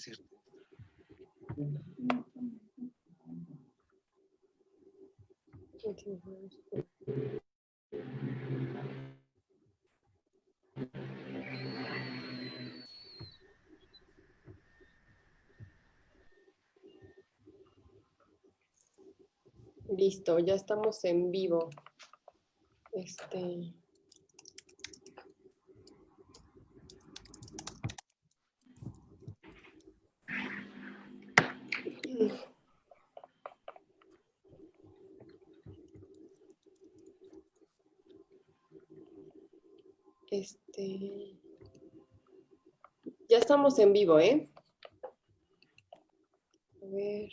¿cierto? Listo, ya estamos en vivo. Ya estamos en vivo, ¿eh? A ver.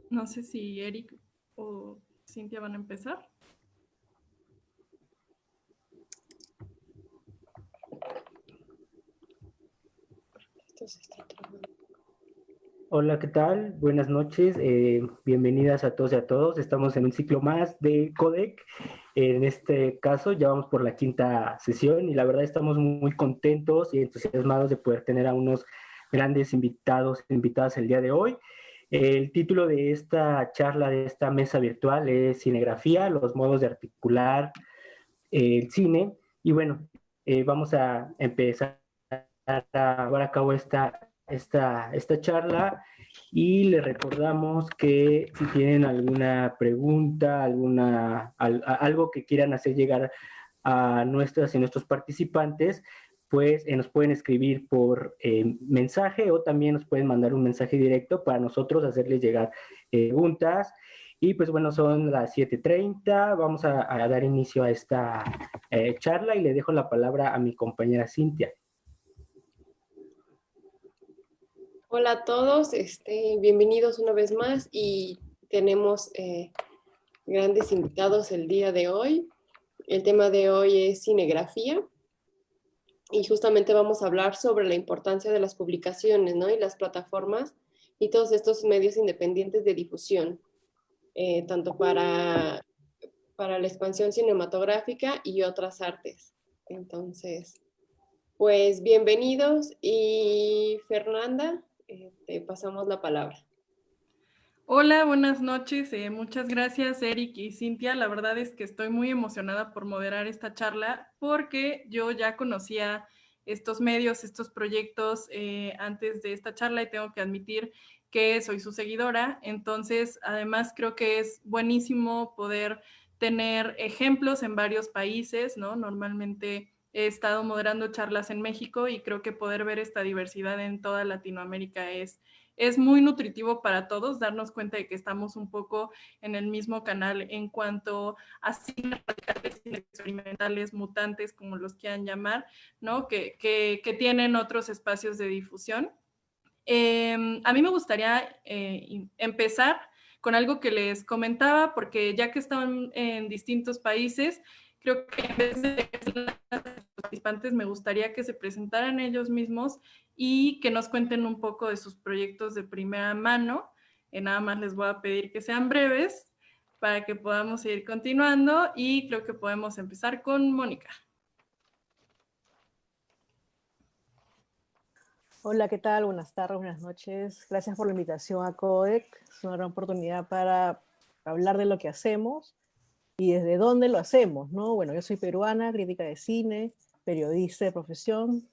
No sé si Eric o Cintia van a empezar. Hola, ¿qué tal? Buenas noches, bienvenidas a todos y a todos. Estamos en un ciclo más de Codec. En este caso ya vamos por la quinta sesión y la verdad estamos muy contentos y entusiasmados de poder tener a unos grandes invitados e invitadas el día de hoy. El título de esta charla, de esta mesa virtual es Cinegrafía, los modos de articular el cine. Y bueno, vamos a empezar a llevar a cabo esta charla y les recordamos que si tienen alguna pregunta, algo que quieran hacer llegar a nuestras y nuestros participantes, pues nos pueden escribir por mensaje o también nos pueden mandar un mensaje directo para nosotros hacerles llegar preguntas. Y pues bueno, son las 7:30, vamos a dar inicio a esta charla y le dejo la palabra a mi compañera Cintia. Hola a todos, bienvenidos una vez más y tenemos grandes invitados el día de hoy. El tema de hoy es cinegrafía y justamente vamos a hablar sobre la importancia de las publicaciones, ¿no? Y las plataformas y todos estos medios independientes de difusión, tanto para la expansión cinematográfica y otras artes. Entonces, pues bienvenidos y Fernanda, te pasamos la palabra. Hola, buenas noches. Muchas gracias, Eric y Cintia. La verdad es que estoy muy emocionada por moderar esta charla porque yo ya conocía estos medios, estos proyectos antes de esta charla y tengo que admitir que soy su seguidora. Entonces, además creo que es buenísimo poder tener ejemplos en varios países, ¿no? Normalmente he estado moderando charlas en México y creo que poder ver esta diversidad en toda Latinoamérica es muy nutritivo para todos, darnos cuenta de que estamos un poco en el mismo canal en cuanto a cine radicales, cine experimentales, mutantes, como los quieran llamar, ¿no? Que tienen otros espacios de difusión. A mí me gustaría empezar con algo que les comentaba, porque ya que están en distintos países, creo que en vez de los participantes me gustaría que se presentaran ellos mismos y que nos cuenten un poco de sus proyectos de primera mano. Nada más les voy a pedir que sean breves para que podamos seguir continuando y creo que podemos empezar con Mónica. Hola, ¿qué tal? Buenas tardes, buenas noches. Gracias por la invitación a Codec. Es una gran oportunidad para hablar de lo que hacemos y desde dónde lo hacemos, ¿no? Bueno, yo soy peruana, crítica de cine, periodista de profesión.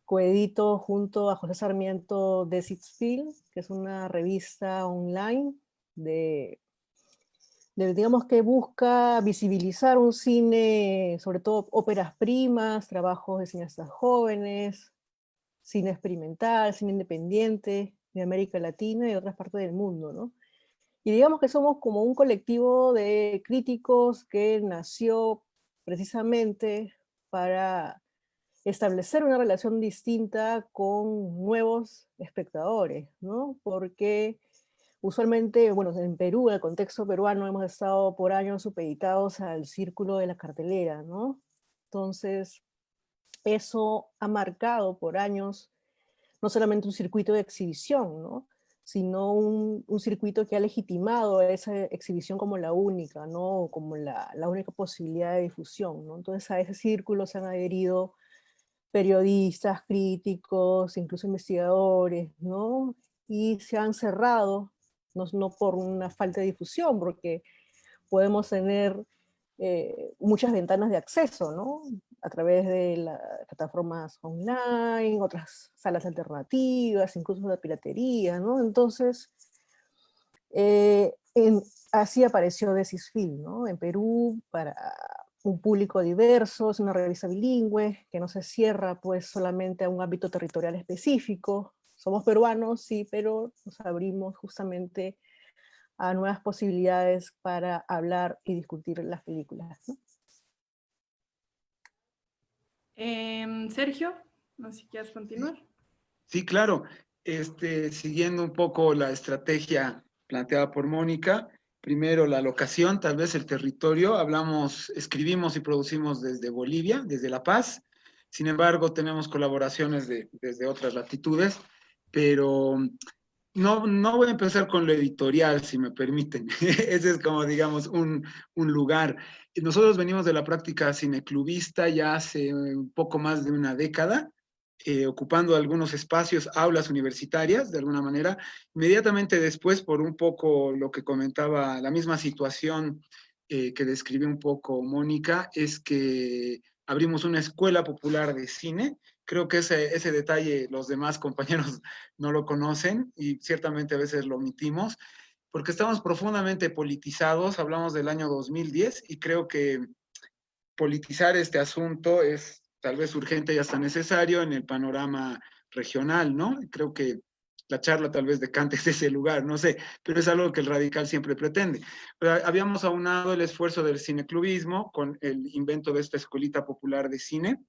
Coedito junto a José Sarmiento Desits Film, que es una revista online digamos que busca visibilizar un cine, sobre todo óperas primas, trabajos de cineastas jóvenes, cine experimental, cine independiente de América Latina y otras partes del mundo, ¿no? Y digamos que somos como un colectivo de críticos que nació precisamente para establecer una relación distinta con nuevos espectadores, ¿no? Porque usualmente, bueno, en Perú, en el contexto peruano, hemos estado por años supeditados al círculo de la cartelera, ¿no? Entonces, eso ha marcado por años no solamente un circuito de exhibición, ¿no? sino un circuito que ha legitimado esa exhibición como la única, ¿no? Como la única posibilidad de difusión, ¿no? Entonces a ese círculo se han adherido periodistas, críticos, incluso investigadores, ¿no? Y se han cerrado, no por una falta de difusión, porque podemos tener muchas ventanas de acceso, ¿no? A través de las plataformas online, otras salas alternativas, incluso de piratería, ¿no? Entonces, eh, en- así apareció Desisfil, ¿no? En Perú, para un público diverso, es una revista bilingüe que no se cierra pues solamente a un ámbito territorial específico. Somos peruanos, sí, pero nos abrimos justamente a nuevas posibilidades para hablar y discutir las películas, ¿no? Sergio, no sé si quieres continuar. Sí, claro. Siguiendo un poco la estrategia planteada por Mónica, primero la locación, tal vez el territorio. Escribimos y producimos desde Bolivia, desde La Paz. Sin embargo, tenemos colaboraciones desde otras latitudes, pero no voy a empezar con lo editorial, si me permiten. Ese es como, digamos, un lugar. Nosotros venimos de la práctica cineclubista ya hace un poco más de una década, ocupando algunos espacios, aulas universitarias, de alguna manera. Inmediatamente después, por un poco lo que comentaba, la misma situación que describió un poco Mónica, es que abrimos una escuela popular de cine. Creo que ese detalle los demás compañeros no lo conocen y ciertamente a veces lo omitimos, porque estamos profundamente politizados. Hablamos del año 2010 y creo que politizar este asunto es tal vez urgente y hasta necesario en el panorama regional, ¿no? Creo que la charla tal vez decante de ese lugar, no sé, pero es algo que el radical siempre pretende. Pero habíamos aunado el esfuerzo del cineclubismo con el invento de esta escuelita popular de cine.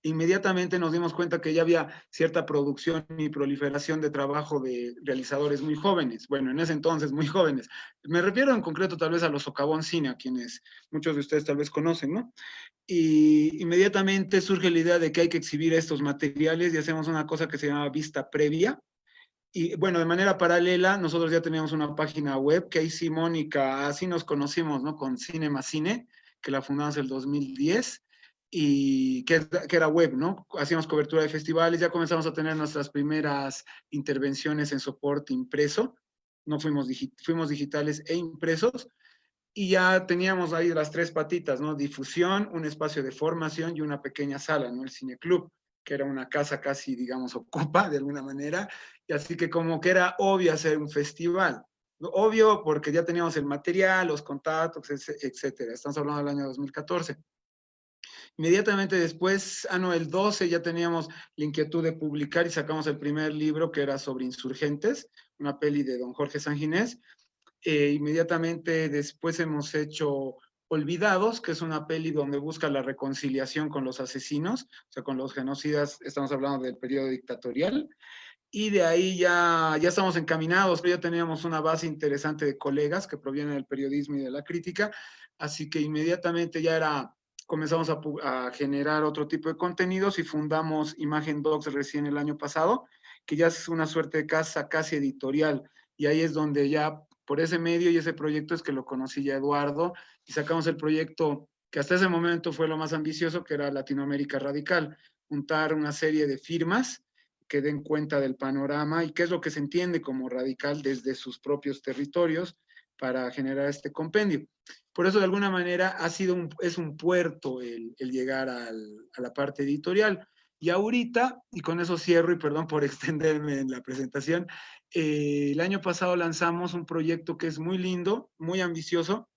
Inmediatamente nos dimos cuenta que ya había cierta producción y proliferación de trabajo de realizadores muy jóvenes, bueno, en ese entonces muy jóvenes. Me refiero en concreto tal vez a los Socavón Cine, a quienes muchos de ustedes tal vez conocen, ¿no? Y inmediatamente surge la idea de que hay que exhibir estos materiales y hacemos una cosa que se llama vista previa. Y bueno, de manera paralela, nosotros ya teníamos una página web que ahí sí, Mónica, así nos conocimos, ¿no? Con Cinema Cine, que la fundamos en el 2010 y que era web, ¿no? Hacíamos cobertura de festivales, ya comenzamos a tener nuestras primeras intervenciones en soporte impreso, no fuimos digitales e impresos, y ya teníamos ahí las tres patitas, ¿no? Difusión, un espacio de formación y una pequeña sala, ¿no? El cineclub, que era una casa casi, digamos, ocupa de alguna manera, y así que como que era obvio hacer un festival. Obvio porque ya teníamos el material, los contactos, etcétera. Estamos hablando del año 2014. Inmediatamente después, no, el 12 ya teníamos la inquietud de publicar y sacamos el primer libro que era sobre insurgentes, una peli de don Jorge Sanginés. Inmediatamente después hemos hecho Olvidados, que es una peli donde busca la reconciliación con los asesinos, o sea, con los genocidas, estamos hablando del periodo dictatorial, y de ahí ya estamos encaminados, pero ya teníamos una base interesante de colegas que provienen del periodismo y de la crítica, así que inmediatamente comenzamos a generar otro tipo de contenidos y fundamos Imagen Docs recién el año pasado, que ya es una suerte de casa casi editorial, y ahí es donde ya por ese medio y ese proyecto es que lo conocí ya Eduardo, y sacamos el proyecto que hasta ese momento fue lo más ambicioso, que era Latinoamérica Radical, juntar una serie de firmas que den cuenta del panorama y qué es lo que se entiende como radical desde sus propios territorios para generar este compendio. Por eso, de alguna manera, es un puerto el llegar a la parte editorial. Y ahorita, y con eso cierro, y perdón por extenderme en la presentación, el año pasado lanzamos un proyecto que es muy lindo, muy ambicioso,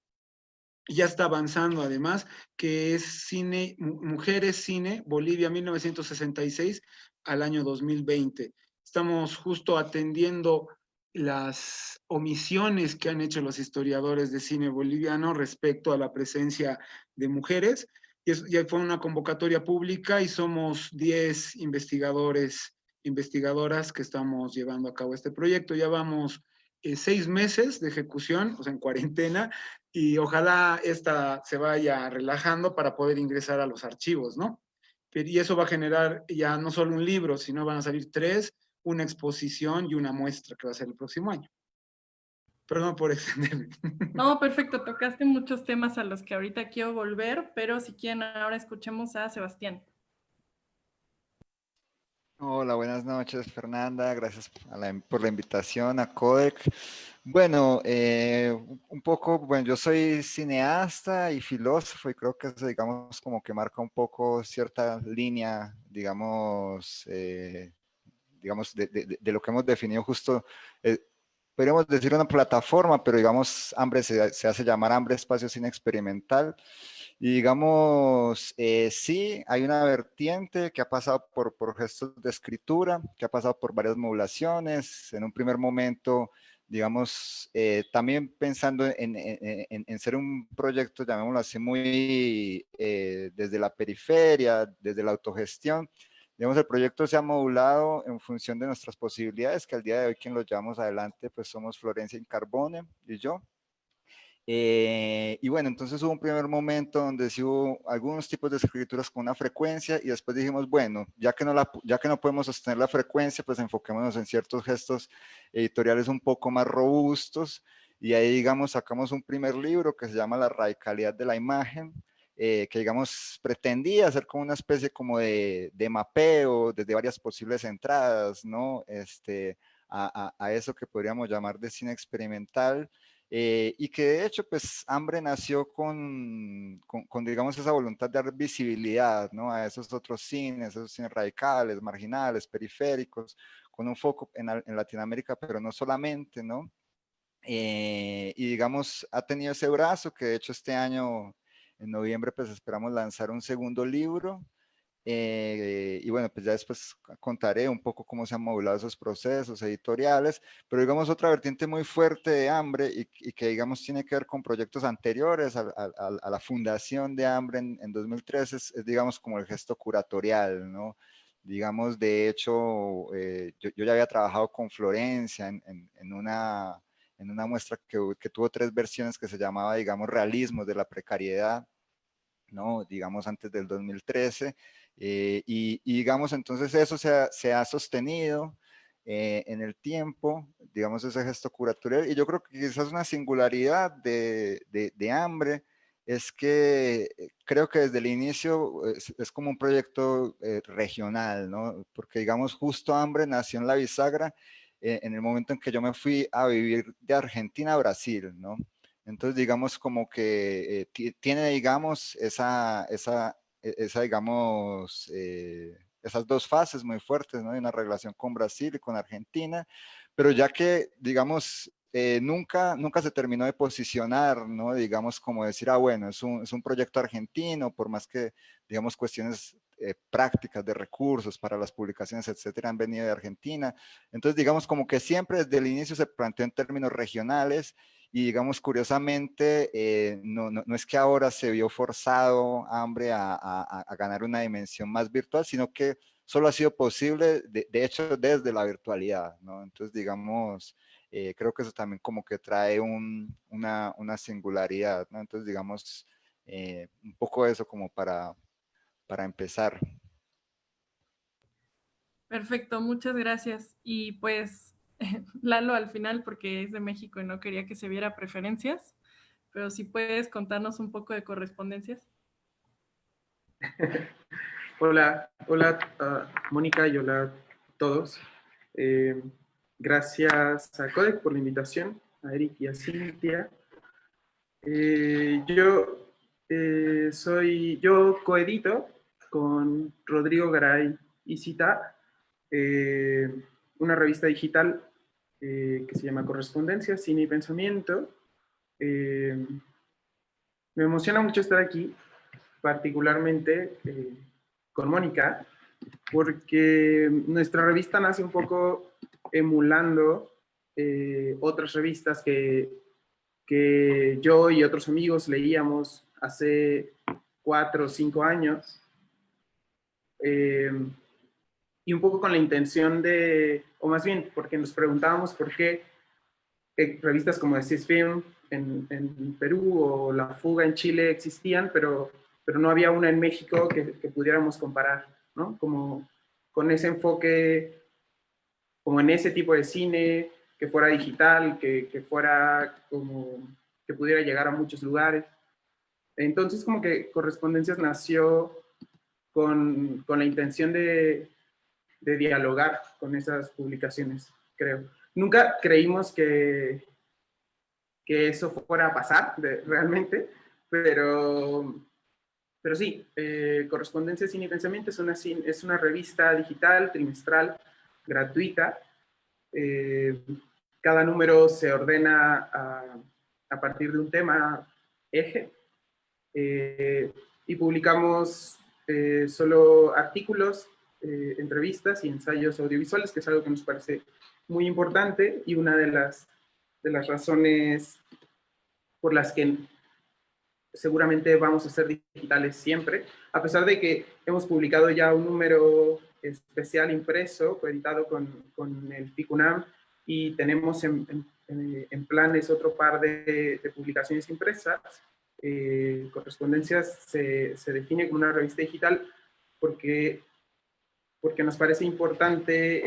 ya está avanzando además, que es Cine, Mujeres Cine, Bolivia 1966 al año 2020. Estamos justo atendiendo las omisiones que han hecho los historiadores de cine boliviano respecto a la presencia de mujeres. Ya fue una convocatoria pública y somos 10 investigadores, investigadoras que estamos llevando a cabo este proyecto. Ya vamos 6 meses de ejecución, o sea, en cuarentena, y ojalá esta se vaya relajando para poder ingresar a los archivos, ¿no? Y eso va a generar ya no solo un libro, sino van a salir 3, una exposición y una muestra que va a ser el próximo año. Perdón por extenderme. No, perfecto, tocaste muchos temas a los que ahorita quiero volver, pero si quieren ahora escuchemos a Sebastián. Hola, buenas noches, Fernanda. Gracias por la invitación a Codec. Bueno, un poco, bueno, yo soy cineasta y filósofo y creo que eso, digamos, como que marca un poco cierta línea, digamos, de lo que hemos definido justo, podríamos decir una plataforma, pero digamos, Hambre se hace llamar Hambre Espacio Cine Experimental. Y digamos, sí, hay una vertiente que ha pasado por gestos de escritura, que ha pasado por varias modulaciones. En un primer momento, digamos, también pensando en ser un proyecto, llamémoslo así, muy desde la periferia, desde la autogestión. Digamos, el proyecto se ha modulado en función de nuestras posibilidades, que al día de hoy quien lo llevamos adelante, pues somos Florencia Incarbone y yo. Y bueno, entonces hubo un primer momento donde sí hubo algunos tipos de escrituras con una frecuencia y después dijimos, bueno, ya que no podemos sostener la frecuencia, pues enfoquémonos en ciertos gestos editoriales un poco más robustos y ahí, digamos, sacamos un primer libro que se llama La radicalidad de la imagen, que, digamos, pretendía ser como una especie como de mapeo desde varias posibles entradas, ¿no? A eso que podríamos llamar de cine experimental. Y que de hecho, pues, Hambre nació con, digamos, esa voluntad de dar visibilidad, ¿no? A esos otros cines, esos cines radicales, marginales, periféricos, con un foco en Latinoamérica, pero no solamente, ¿no? Y digamos, ha tenido ese brazo que de hecho este año, en noviembre, pues esperamos lanzar un segundo libro. Y bueno, pues ya después contaré un poco cómo se han modulado esos procesos editoriales, pero digamos otra vertiente muy fuerte de Hambre y que digamos tiene que ver con proyectos anteriores a la fundación de Hambre en 2013 es digamos como el gesto curatorial, ¿no? Digamos, de hecho, yo ya había trabajado con Florencia en una muestra que tuvo 3 versiones que se llamaba, digamos, Realismos de la Precariedad, ¿no? Digamos, antes del 2013. Y digamos, entonces eso se ha sostenido en el tiempo, digamos, ese gesto curatorial. Y yo creo que quizás una singularidad de Hambre es que creo que desde el inicio es como un proyecto regional, ¿no? Porque, digamos, justo Hambre nació en La Bisagra en el momento en que yo me fui a vivir de Argentina a Brasil, ¿no? Entonces, digamos, como que tiene, digamos, digamos, esas 2 fases muy fuertes, ¿no? De una relación con Brasil y con Argentina, pero ya que, digamos, nunca se terminó de posicionar, ¿no? Digamos, como decir, bueno, es un proyecto argentino, por más que, digamos, cuestiones prácticas de recursos para las publicaciones, etcétera, han venido de Argentina. Entonces, digamos, como que siempre desde el inicio se planteó en términos regionales y digamos, curiosamente, no es que ahora se vio forzado Hambre a ganar una dimensión más virtual, sino que solo ha sido posible, de hecho, desde la virtualidad, ¿no? Entonces, digamos, creo que eso también como que trae una singularidad, ¿no? Entonces, digamos, un poco eso como para empezar. Perfecto, muchas gracias. Y pues Lalo al final, porque es de México y no quería que se viera preferencias, pero si puedes contarnos un poco de correspondencias. Hola, hola Mónica y hola a todos. Gracias a Codec por la invitación, a Eric y a Cintia. Yo coedito con Rodrigo Garay y Cita una revista digital que se llama Correspondencia, Cine y Pensamiento. Me emociona mucho estar aquí, particularmente con Mónica, porque nuestra revista nace un poco emulando otras revistas que yo y otros amigos leíamos hace 4 o 5 años, y un poco con la intención o más bien, porque nos preguntábamos por qué revistas como The Film en Perú o La Fuga en Chile existían, pero no había una en México que pudiéramos comparar, ¿no? Como con ese enfoque como en ese tipo de cine, que fuera digital, que fuera como, que pudiera llegar a muchos lugares. Entonces como que Correspondencias nació con la intención de dialogar con esas publicaciones, creo. Nunca creímos que eso fuera a pasar realmente, pero sí, Correspondencia, Cine y Pensamiento es una revista digital, trimestral, gratuita. Cada número se ordena a partir de un tema eje, y publicamos solo artículos, entrevistas y ensayos audiovisuales, que es algo que nos parece muy importante, y una de las razones por las que seguramente vamos a ser digitales siempre, a pesar de que hemos publicado ya un número especial impreso, editado con el FICUNAM, y tenemos en planes otro par de publicaciones impresas. Correspondencias se define como una revista digital porque nos parece importante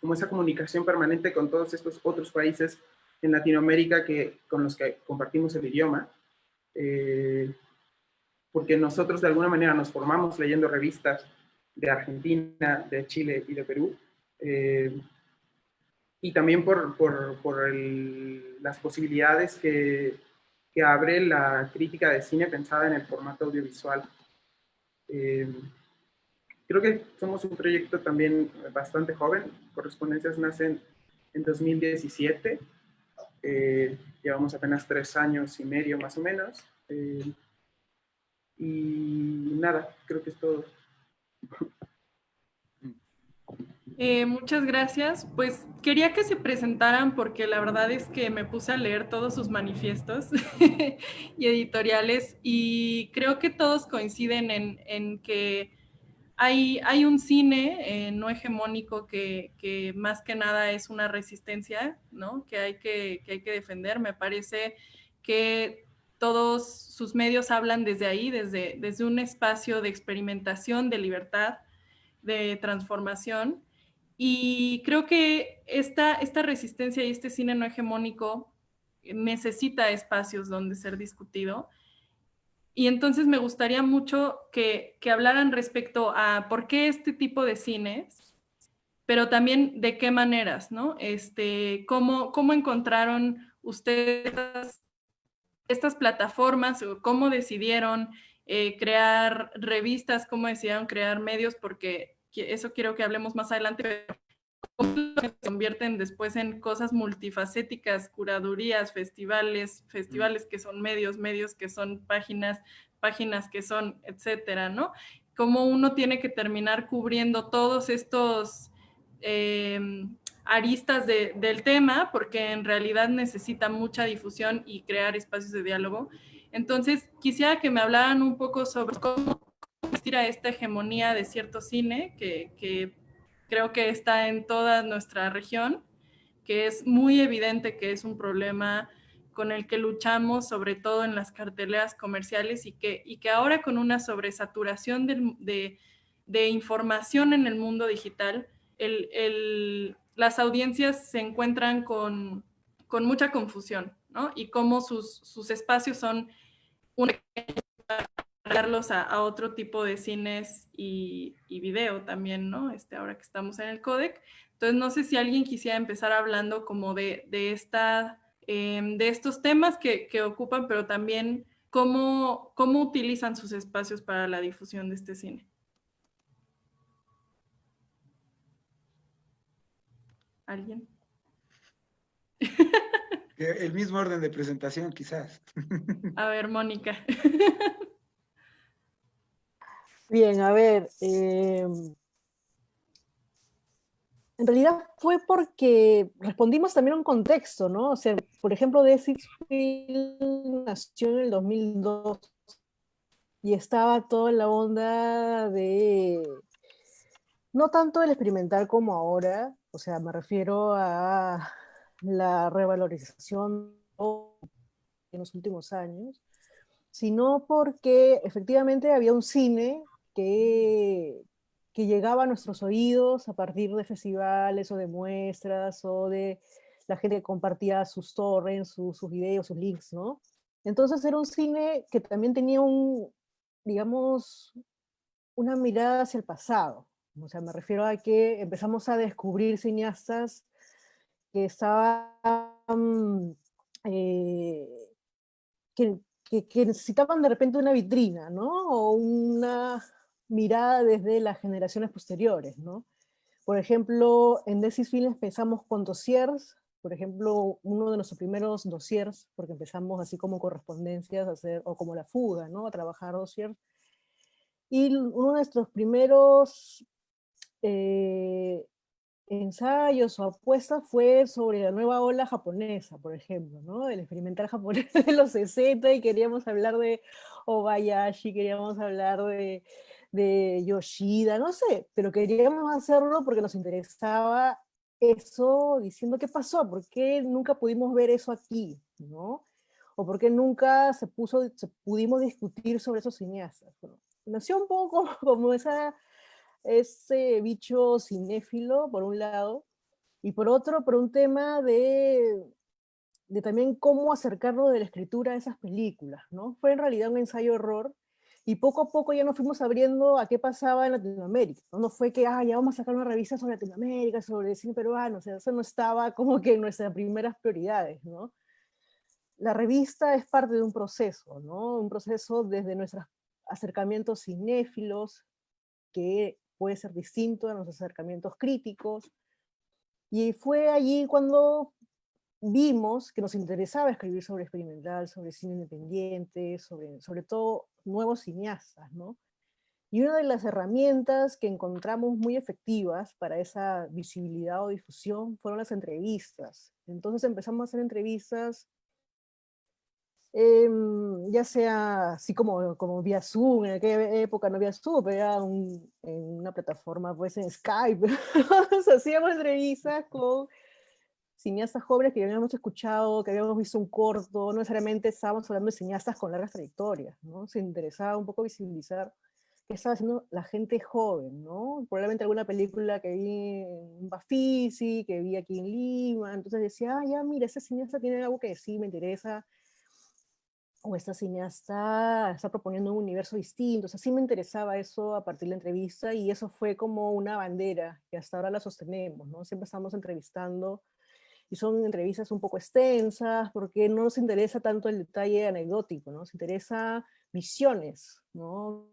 como esa comunicación permanente con todos estos otros países en Latinoamérica con los que compartimos el idioma, porque nosotros de alguna manera nos formamos leyendo revistas de Argentina, de Chile y de Perú, y también por las posibilidades que abre la crítica de cine pensada en el formato audiovisual. Creo que somos un proyecto también bastante joven. Correspondencias nace en 2017. Llevamos apenas 3 años y medio más o menos. Y nada, creo que es todo. Muchas gracias. Pues quería que se presentaran porque la verdad es que me puse a leer todos sus manifiestos y editoriales y creo que todos coinciden en que hay un cine no hegemónico que más que nada es una resistencia, ¿no? Que hay que defender. Me parece que todos sus medios hablan desde ahí, desde un espacio de experimentación, de libertad, de transformación. Y creo que esta resistencia y este cine no hegemónico necesita espacios donde ser discutido. Y entonces me gustaría mucho que hablaran respecto a por qué este tipo de cines, pero también de qué maneras, ¿no? ¿Cómo encontraron ustedes estas plataformas o cómo decidieron crear revistas, cómo decidieron crear medios, porque eso quiero que hablemos más adelante, pero cómo se convierten después en cosas multifacéticas, curadurías, festivales que son medios que son páginas que son, etcétera, ¿no? Cómo uno tiene que terminar cubriendo todos estos aristas del tema, porque en realidad necesita mucha difusión y crear espacios de diálogo. Entonces, quisiera que me hablaran un poco sobre cómo resistir a esta hegemonía de cierto cine que creo que está en toda nuestra región, que es muy evidente que es un problema con el que luchamos, sobre todo en las carteleras comerciales, y que ahora con una sobresaturación de información en el mundo digital, las audiencias se encuentran con mucha confusión, ¿no? Y cómo sus espacios son darlos a otro tipo de cines y video también, ¿no? Ahora que estamos en el códec. Entonces, no sé si alguien quisiera empezar hablando como de estos temas que ocupan, pero también cómo utilizan sus espacios para la difusión de este cine. ¿Alguien? El mismo orden de presentación, quizás. A ver, Mónica. Bien, a ver, en realidad fue porque respondimos también a un contexto, ¿no? O sea, por ejemplo, The Six Film nació en el 2002 y estaba toda la onda de, no tanto el experimental como ahora, o sea, me refiero a la revalorización en los últimos años, sino porque efectivamente había un cine que que llegaba a nuestros oídos a partir de festivales o de muestras o de la gente que compartía sus torrents, sus videos, sus links, ¿no? Entonces era un cine que también tenía digamos, una mirada hacia el pasado. O sea, me refiero a que empezamos a descubrir cineastas que estaban, eh, que necesitaban de repente una vitrina, ¿no? O una mirada desde las generaciones posteriores, ¿no? Por ejemplo, en Desis Films pensamos con dossiers, por ejemplo, uno de nuestros primeros dossiers, porque empezamos así como correspondencias a hacer, o como La Fuga, ¿no? A trabajar dossiers. Y uno de nuestros primeros ensayos o apuestas fue sobre la nueva ola japonesa, por ejemplo, ¿no? El experimental japonés de los 60, y queríamos hablar de Obayashi, queríamos hablar de Yoshida, no sé, pero queríamos hacerlo porque nos interesaba eso, diciendo qué pasó, por qué nunca pudimos ver eso aquí, ¿no? O por qué nunca pudimos discutir sobre esos cineastas. Bueno, nació un poco como ese bicho cinéfilo, por un lado, y por otro, por un tema de también cómo acercarnos de la escritura a esas películas, ¿no? Fue en realidad un ensayo-error, y poco a poco ya nos fuimos abriendo a qué pasaba en Latinoamérica, ¿no? No fue que, ya vamos a sacar una revista sobre Latinoamérica, sobre el cine peruano, o sea, eso no estaba como que en nuestras primeras prioridades, ¿no? La revista es parte de un proceso, ¿no? Un proceso desde nuestros acercamientos cinéfilos, que puede ser distinto a nuestros acercamientos críticos, y fue allí cuando vimos que nos interesaba escribir sobre experimental, sobre cine independiente, sobre todo nuevos cineastas, ¿no? Y una de las herramientas que encontramos muy efectivas para esa visibilidad o difusión fueron las entrevistas. Entonces empezamos a hacer entrevistas, ya sea así como vía Zoom, en aquella época no había Zoom, pero era en una plataforma, pues en Skype. Nos hacíamos entrevistas con cineastas jóvenes que habíamos escuchado, que habíamos visto un corto, no necesariamente estábamos hablando de cineastas con largas trayectorias, ¿no? Se interesaba un poco visibilizar qué estaba haciendo la gente joven, ¿no? Probablemente alguna película que vi en Bafisi, que vi aquí en Lima, entonces decía, ya mira, ese cineasta tiene algo que sí me interesa, o esta cineasta está proponiendo un universo distinto. O sea, sí me interesaba eso a partir de la entrevista, y eso fue como una bandera que hasta ahora la sostenemos, ¿no? Siempre estamos entrevistando, y son entrevistas un poco extensas porque no nos interesa tanto el detalle anecdótico, ¿no? Nos interesa visiones, ¿no?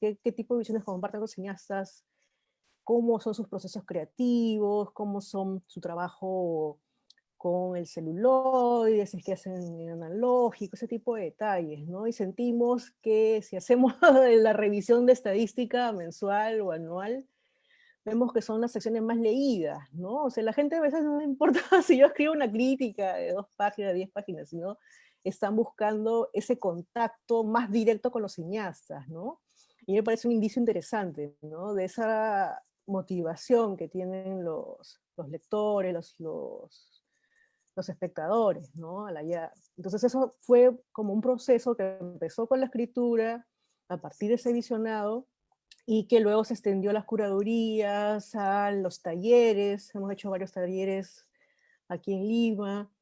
¿Qué tipo de visiones comparten los cineastas? ¿Cómo son sus procesos creativos? ¿Cómo son su trabajo con el celuloide, si es que hacen en analógico, ese tipo de detalles, ¿no? Y sentimos que si hacemos la revisión de estadística mensual o anual, vemos que son las secciones más leídas, ¿no? O sea, la gente a veces no le importa si yo escribo una crítica de 2 páginas, 10 páginas, sino están buscando ese contacto más directo con los cineastas, ¿no? Y me parece un indicio interesante, ¿no? De esa motivación que tienen los lectores, los espectadores, ¿no? Entonces eso fue como un proceso que empezó con la escritura, a partir de ese visionado, y que luego se extendió a las curadurías, a los talleres. Hemos hecho varios talleres aquí en Lima,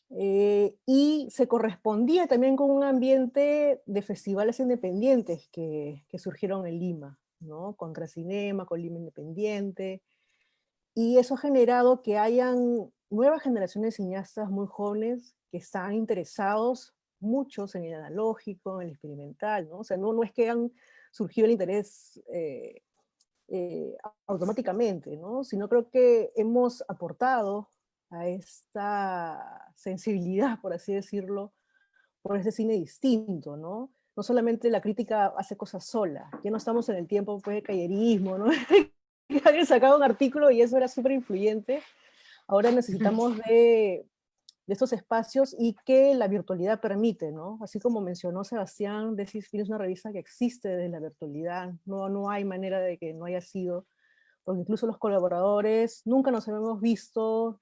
y se correspondía también con un ambiente de festivales independientes que surgieron en Lima, ¿no? Contracinema, con Lima Independiente, y eso ha generado que hayan nuevas generaciones de cineastas muy jóvenes que están interesados, muchos en el analógico, en el experimental, ¿no? O sea, no es que han surgido el interés automáticamente, ¿no? Sino creo que hemos aportado a esta sensibilidad, por así decirlo, por ese cine distinto, ¿no? No solamente la crítica hace cosas sola, ya no estamos en el tiempo pues, de cayerismo, ¿no? Alguien sacaba un artículo y eso era súper influyente. Ahora necesitamos de estos espacios, y que la virtualidad permite, ¿no? Así como mencionó Sebastián, Desis Film es una revista que existe desde la virtualidad, no hay manera de que no haya sido, porque incluso los colaboradores nunca nos habíamos visto,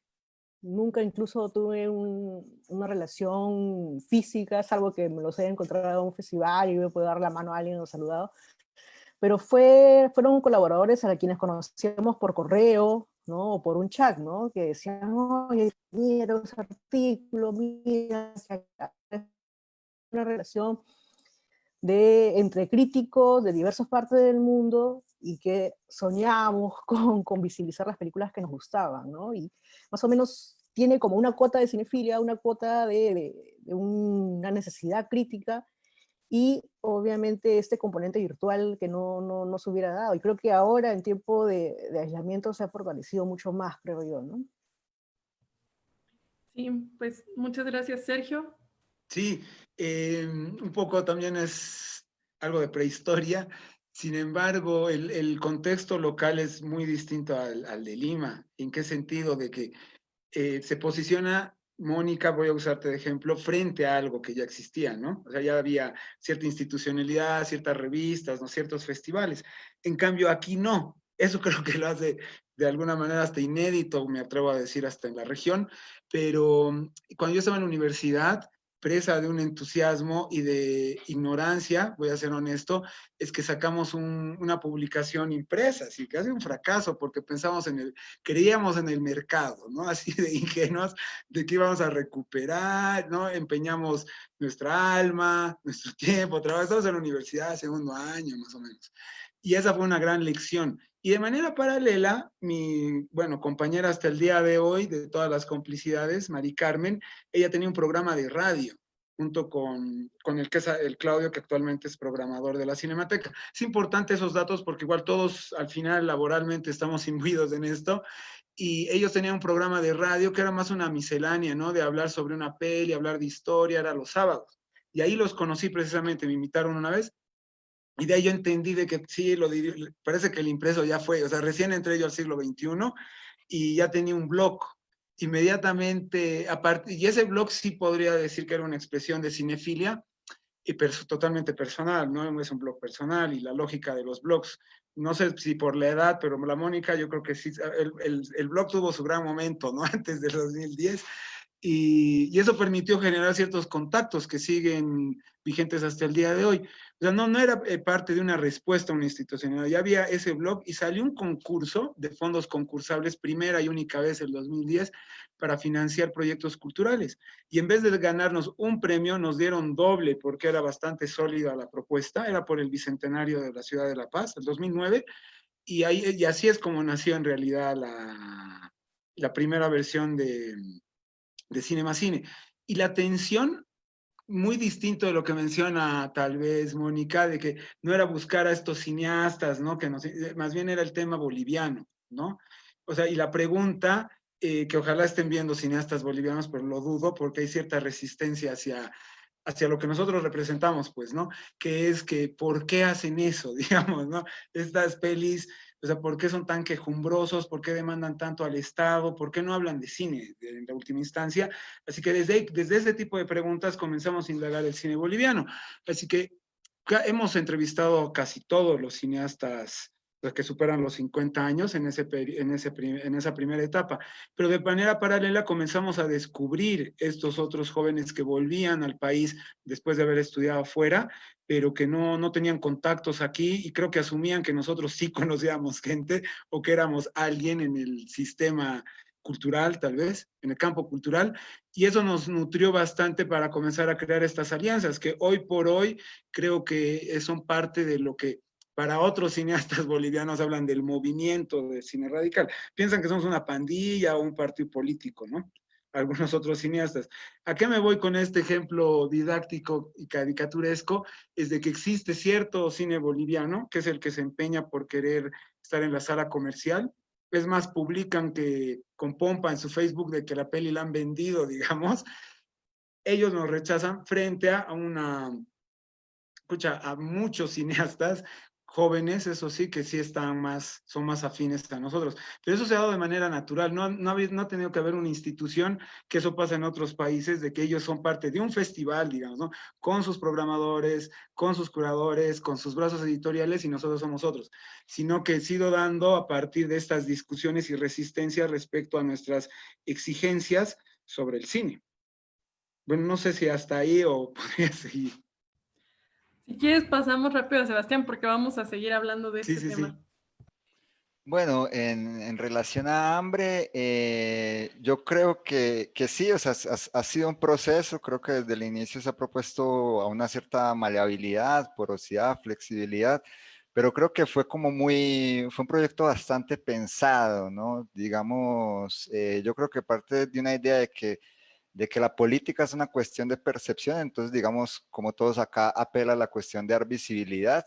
nunca incluso tuve una relación física, salvo que me los haya encontrado en un festival y me puedo dar la mano a alguien o saludado, pero fueron colaboradores a quienes conocíamos por correo, ¿no? O por un chat, ¿no? Que decían, oye, mira ese artículo, mira, una relación entre críticos de diversas partes del mundo y que soñábamos con visibilizar las películas que nos gustaban, ¿no? Y más o menos tiene como una cuota de cinefilia, una cuota de una necesidad crítica y obviamente este componente virtual que no se hubiera dado. Y creo que ahora en tiempo de aislamiento se ha fortalecido mucho más, creo yo, ¿no? Sí, pues muchas gracias, Sergio. Sí, un poco también es algo de prehistoria. Sin embargo, el contexto local es muy distinto al de Lima. ¿En qué sentido? De que se posiciona Mónica, voy a usarte de ejemplo, frente a algo que ya existía, ¿no? O sea, ya había cierta institucionalidad, ciertas revistas, ¿no? Ciertos festivales. En cambio, aquí no. Eso creo que lo hace de alguna manera hasta inédito, me atrevo a decir, hasta en la región. Pero cuando yo estaba en la universidad, presa de un entusiasmo y de ignorancia, voy a ser honesto, es que sacamos una publicación impresa, así que hace un fracaso porque pensamos creíamos en el mercado, ¿no? Así de ingenuos de que íbamos a recuperar, ¿no? Empeñamos nuestra alma, nuestro tiempo, trabajamos en la universidad, segundo año más o menos. Y esa fue una gran lección. Y de manera paralela, bueno, compañera hasta el día de hoy, de todas las complicidades, Mari Carmen, ella tenía un programa de radio, junto con el Claudio, que actualmente es programador de la Cinemateca. Es importante esos datos porque igual todos al final laboralmente estamos imbuidos en esto, y ellos tenían un programa de radio que era más una miscelánea, ¿no? De hablar sobre una peli, hablar de historia, era los sábados. Y ahí los conocí precisamente, me invitaron una vez, y de ahí yo entendí de que sí, parece que el impreso ya fue, o sea, recién entré yo al siglo XXI y ya tenía un blog. Inmediatamente, aparte, y ese blog sí podría decir que era una expresión de cinefilia, y totalmente personal, ¿no? Es un blog personal y la lógica de los blogs. No sé si por la edad, pero la Mónica, yo creo que sí, el blog tuvo su gran momento, ¿no? Antes del 2010. Y eso permitió generar ciertos contactos que siguen vigentes hasta el día de hoy. O sea, no era parte de una respuesta a una institucionalidad. Ya había ese blog y salió un concurso de fondos concursables, primera y única vez en el 2010, para financiar proyectos culturales. Y en vez de ganarnos un premio, nos dieron doble, porque era bastante sólida la propuesta. Era por el bicentenario de la ciudad de La Paz, el 2009. Y así es como nació en realidad la primera versión de Cinema Cine. Y la tensión, muy distinto de lo que menciona tal vez Mónica, de que no era buscar a estos cineastas, ¿no? Más bien era el tema boliviano, ¿no? O sea, y la pregunta, que ojalá estén viendo cineastas bolivianos, pero lo dudo porque hay cierta resistencia hacia lo que nosotros representamos, pues, ¿no? Que es que, ¿por qué hacen eso, digamos, ¿no? Estas pelis, o sea, ¿por qué son tan quejumbrosos? ¿Por qué demandan tanto al Estado? ¿Por qué no hablan de cine en la última instancia? Así que desde ese tipo de preguntas comenzamos a indagar el cine boliviano. Así que hemos entrevistado casi todos los cineastas los que superan los 50 años en esa primera etapa. Pero de manera paralela comenzamos a descubrir estos otros jóvenes que volvían al país después de haber estudiado afuera, pero que no tenían contactos aquí y creo que asumían que nosotros sí conocíamos gente o que éramos alguien en el sistema cultural, tal vez, en el campo cultural, y eso nos nutrió bastante para comenzar a crear estas alianzas, que hoy por hoy creo que son parte de lo que para otros cineastas bolivianos hablan del movimiento de cine radical. Piensan que somos una pandilla o un partido político, ¿no? Algunos otros cineastas. ¿A qué me voy con este ejemplo didáctico y caricaturesco? Es de que existe cierto cine boliviano, que es el que se empeña por querer estar en la sala comercial. Es más, publican que con pompa en su Facebook de que la peli la han vendido, digamos. Ellos nos rechazan frente a a muchos cineastas jóvenes, eso sí, que sí son más afines a nosotros. Pero eso se ha dado de manera natural, no ha tenido que haber una institución, que eso pasa en otros países, de que ellos son parte de un festival, digamos, ¿no? Con sus programadores, con sus curadores, con sus brazos editoriales, y nosotros somos otros. Sino que se ha ido dando a partir de estas discusiones y resistencias respecto a nuestras exigencias sobre el cine. Bueno, no sé si hasta ahí o podría seguir. Si quieres pasamos rápido a Sebastián porque vamos a seguir hablando de Sí, este sí, tema. sí. Bueno, en relación a hambre, yo creo que sí, o sea, ha sido un proceso, creo que desde el inicio se ha propuesto a una cierta maleabilidad, porosidad, flexibilidad, pero creo que fue como fue un proyecto bastante pensado, ¿no? Digamos, yo creo que parte de una idea de que la política es una cuestión de percepción, entonces, digamos, como todos acá, apela a la cuestión de dar visibilidad.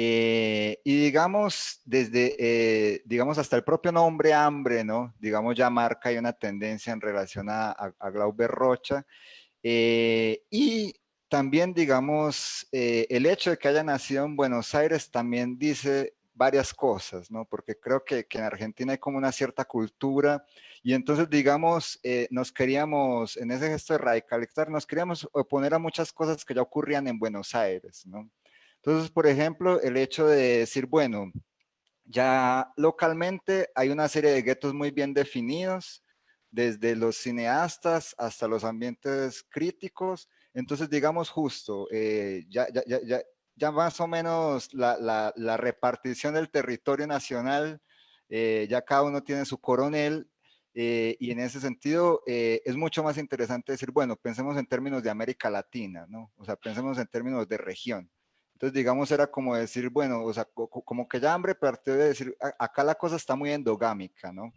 Y digamos, digamos, hasta el propio nombre hambre, ¿no? Digamos, ya marca hay una tendencia en relación a Glauber Rocha. Y también, digamos, el hecho de que haya nacido en Buenos Aires también dice varias cosas, ¿no? Porque creo que en Argentina hay como una cierta cultura y entonces, digamos, nos queríamos, en ese gesto de radicalizar, nos queríamos oponer a muchas cosas que ya ocurrían en Buenos Aires, ¿no? Entonces, por ejemplo, el hecho de decir, bueno, ya localmente hay una serie de guetos muy bien definidos, desde los cineastas hasta los ambientes críticos. Entonces, digamos justo, ya más o menos la repartición del territorio nacional, ya cada uno tiene su coronel, y en ese sentido es mucho más interesante decir, bueno, pensemos en términos de América Latina, ¿no? O sea, pensemos en términos de región. Entonces, digamos, era como decir, bueno, o sea, como que ya hambre partió de decir, acá la cosa está muy endogámica, ¿no?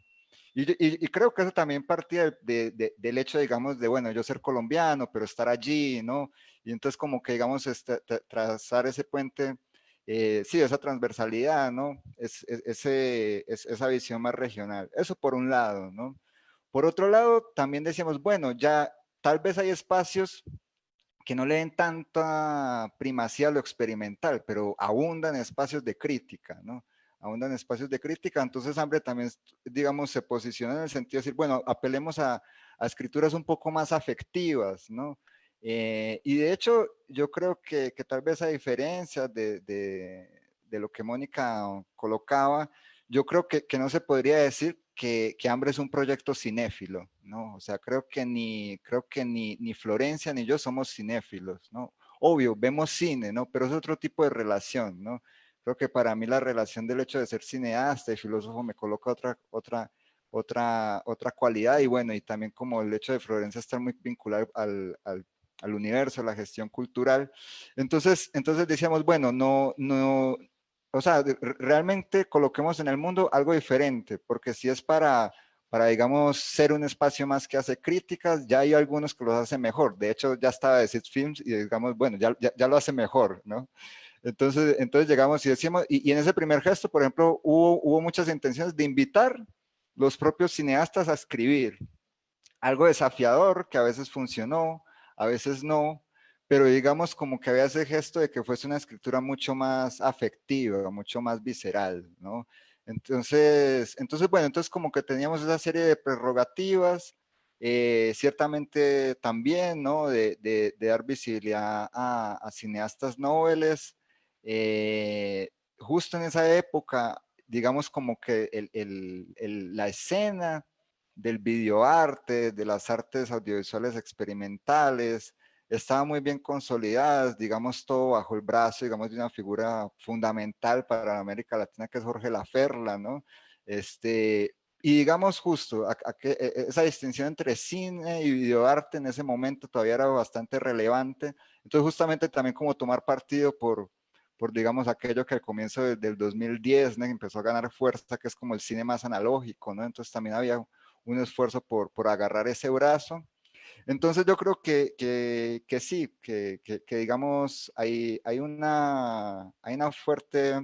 Y creo que eso también partía del hecho, digamos, de, bueno, yo ser colombiano, pero estar allí, ¿no? Y entonces como que, digamos, trazar ese puente, sí, esa transversalidad, ¿no? Esa visión más regional. Eso por un lado, ¿no? Por otro lado, también decíamos, bueno, ya tal vez hay espacios que no le den tanta primacía a lo experimental, pero abundan espacios de crítica, ¿no? Abundan espacios de crítica, entonces Hambre también, digamos, se posiciona en el sentido de decir, bueno, apelemos a escrituras un poco más afectivas, ¿no? Y de hecho, yo creo que tal vez a diferencia de lo que Mónica colocaba, yo creo que no se podría decir que Hambre es un proyecto cinéfilo, ¿no? O sea, creo que ni Florencia ni yo somos cinéfilos, ¿no? Obvio, vemos cine, ¿no? Pero es otro tipo de relación, ¿no? Creo que para mí la relación del hecho de ser cineasta y filósofo me coloca otra cualidad y bueno, y también como el hecho de Florencia estar muy vinculado al universo, a la gestión cultural. Entonces decíamos, bueno, no, o sea, realmente coloquemos en el mundo algo diferente, porque si es digamos, ser un espacio más que hace críticas, ya hay algunos que los hacen mejor. De hecho, ya estaba de Six Films y digamos, bueno, ya lo hace mejor, ¿no? Entonces llegamos y decíamos, y en ese primer gesto, por ejemplo, hubo muchas intenciones de invitar los propios cineastas a escribir. Algo desafiador que a veces funcionó, a veces no, pero digamos como que había ese gesto de que fuese una escritura mucho más afectiva, mucho más visceral, ¿no? Entonces bueno, entonces como que teníamos esa serie de prerrogativas, ciertamente también, ¿no? De dar visibilidad a cineastas nobles. Justo en esa época, digamos como que la escena del videoarte, de las artes audiovisuales experimentales, estaban muy bien consolidadas, digamos, todo bajo el brazo, digamos, de una figura fundamental para América Latina, que es Jorge Laferla, ¿no? Y digamos justo, esa distinción entre cine y videoarte en ese momento todavía era bastante relevante. Entonces, justamente también como tomar partido por digamos, aquello que al comienzo del 2010, ¿no? Empezó a ganar fuerza, que es como el cine más analógico, ¿no? Entonces también había un esfuerzo por agarrar ese brazo. Entonces yo creo que sí, que digamos, hay una fuerte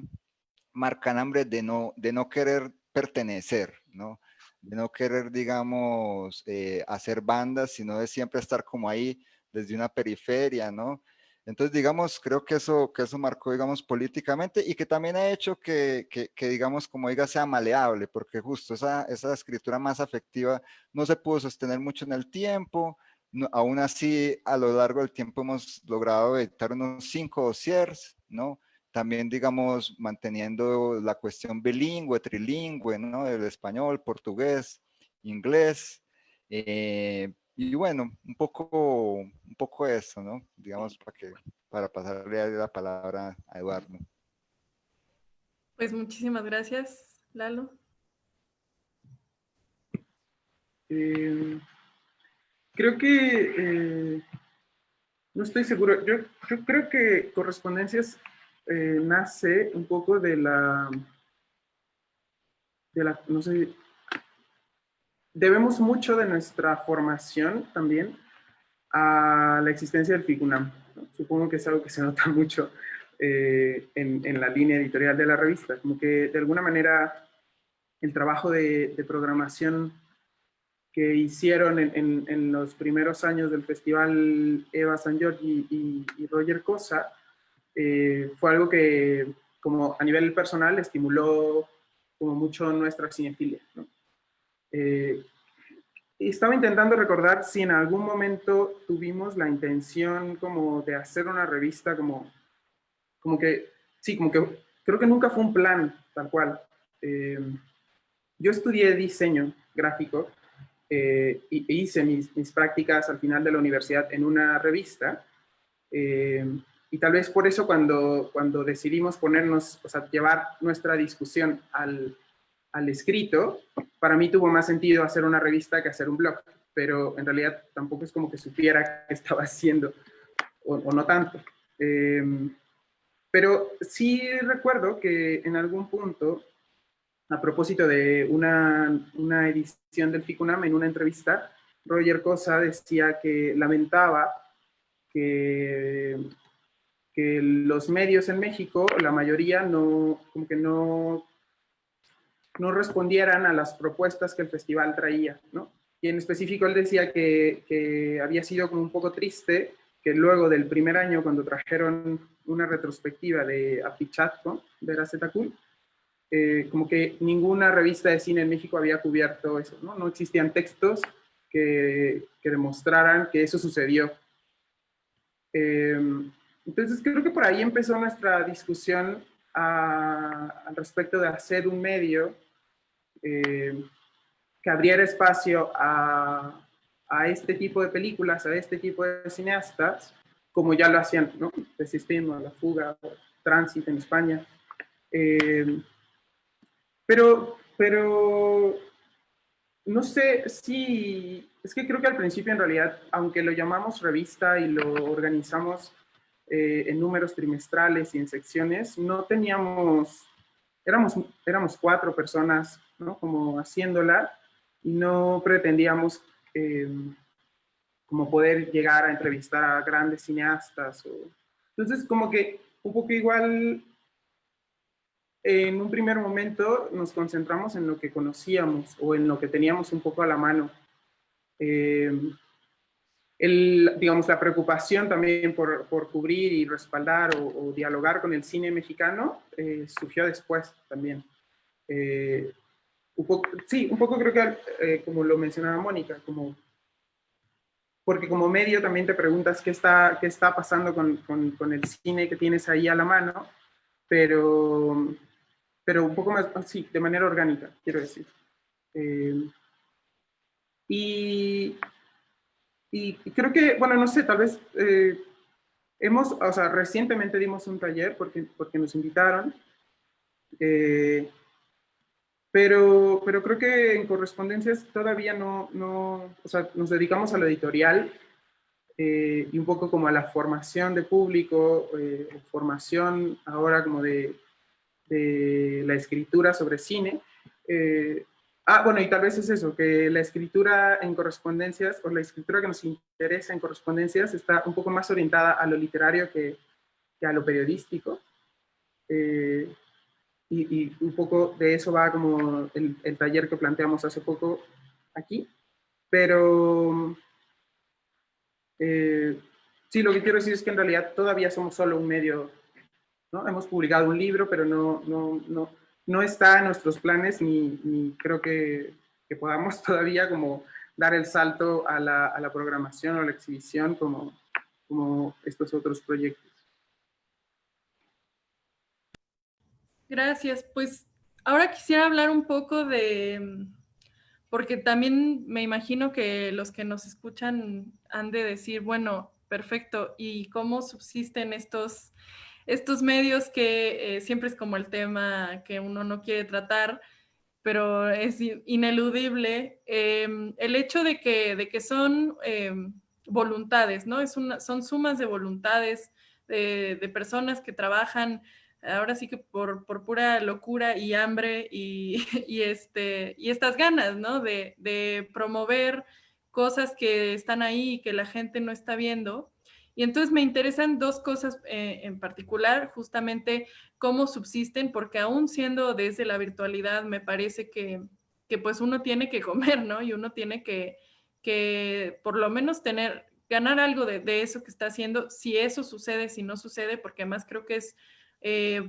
marcanambre de no querer pertenecer, ¿no? De no querer, digamos, hacer bandas, sino de siempre estar como ahí desde una periferia, ¿no? Entonces, digamos, creo que eso marcó, digamos, políticamente y que también ha hecho que digamos, como diga, sea maleable, porque justo esa escritura más afectiva no se pudo sostener mucho en el tiempo. No, aún así, a lo largo del tiempo hemos logrado editar unos 5 dossiers, ¿no? También, digamos, manteniendo la cuestión bilingüe, trilingüe, ¿no? El español, portugués, inglés. Y bueno, un poco eso, ¿no? Digamos, para pasarle la palabra a Eduardo. Pues muchísimas gracias, Lalo. Creo que, no estoy seguro, yo creo que Correspondencias nace un poco de la, no sé, debemos mucho de nuestra formación también a la existencia del FICUNAM, ¿no? Supongo que es algo que se nota mucho en la línea editorial de la revista, como que de alguna manera el trabajo de programación que hicieron en los primeros años del festival Eva San Giorgi y Roger Cosa, fue algo que como a nivel personal estimuló como mucho nuestra cinefilia, ¿no? Estaba intentando recordar si en algún momento tuvimos la intención como de hacer una revista como que, sí, como que creo que nunca fue un plan tal cual. Yo estudié diseño gráfico e hice mis prácticas al final de la universidad en una revista. Y tal vez por eso cuando decidimos ponernos, o sea, llevar nuestra discusión al escrito, para mí tuvo más sentido hacer una revista que hacer un blog, pero en realidad tampoco es como que supiera qué estaba haciendo, o no tanto. Pero sí recuerdo que en algún punto, a propósito de una edición del FICUNAM, en una entrevista, Roger Cosa decía que lamentaba que los medios en México, la mayoría como que no respondieran a las propuestas que el festival traía, ¿no? Y en específico él decía que había sido como un poco triste que luego del primer año, cuando trajeron una retrospectiva de Apichatco, de Razetacul, como que ninguna revista de cine en México había cubierto eso, ¿no? No existían textos que demostraran que eso sucedió. Entonces creo que por ahí empezó nuestra discusión al respecto de hacer un medio que abriera espacio a este tipo de películas, a este tipo de cineastas, como ya lo hacían, ¿no? The Sistema, La Fuga, Transit en España. Pero no sé si, es que creo que al principio en realidad, aunque lo llamamos revista y lo organizamos en números trimestrales y en secciones, no teníamos, éramos 4 personas, ¿no? Como haciéndola, y no pretendíamos como poder llegar a entrevistar a grandes cineastas. Entonces, como que un poco igual, en un primer momento nos concentramos en lo que conocíamos o en lo que teníamos un poco a la mano. Digamos, la preocupación también por cubrir y respaldar o dialogar con el cine mexicano surgió después también. Sí, un poco creo que, como lo mencionaba Mónica, porque como medio también te preguntas qué está pasando con el cine que tienes ahí a la mano, pero un poco más, sí, de manera orgánica, quiero decir. Y creo que, bueno, no sé, tal vez o sea, recientemente dimos un taller porque nos invitaron, pero creo que en Correspondencias todavía no, o sea, nos dedicamos a lo editorial y un poco como a la formación de público, formación ahora como de la escritura sobre cine. Bueno, y tal vez es eso, que la escritura en Correspondencias, o la escritura que nos interesa en Correspondencias, está un poco más orientada a lo literario que a lo periodístico. Y un poco de eso va como el taller que planteamos hace poco aquí. Pero sí, lo que quiero decir es que en realidad todavía somos solo un medio, ¿no? Hemos publicado un libro, pero no está en nuestros planes ni creo que podamos todavía como dar el salto a la programación o a la exhibición como estos otros proyectos. Gracias. Pues ahora quisiera hablar un poco de, porque también me imagino que los que nos escuchan han de decir, bueno, perfecto, ¿y cómo subsisten estos medios que siempre es como el tema que uno no quiere tratar, pero es ineludible? El hecho de que son voluntades, ¿no? Son sumas de voluntades de personas que trabajan ahora sí que por pura locura y hambre y estas ganas, ¿no? De promover cosas que están ahí y que la gente no está viendo. Y entonces me interesan dos cosas en particular, justamente cómo subsisten, porque aún siendo desde la virtualidad, me parece que pues uno tiene que comer, ¿no? Y uno tiene que por lo menos ganar algo de eso que está haciendo, si eso sucede, si no sucede, porque además creo que es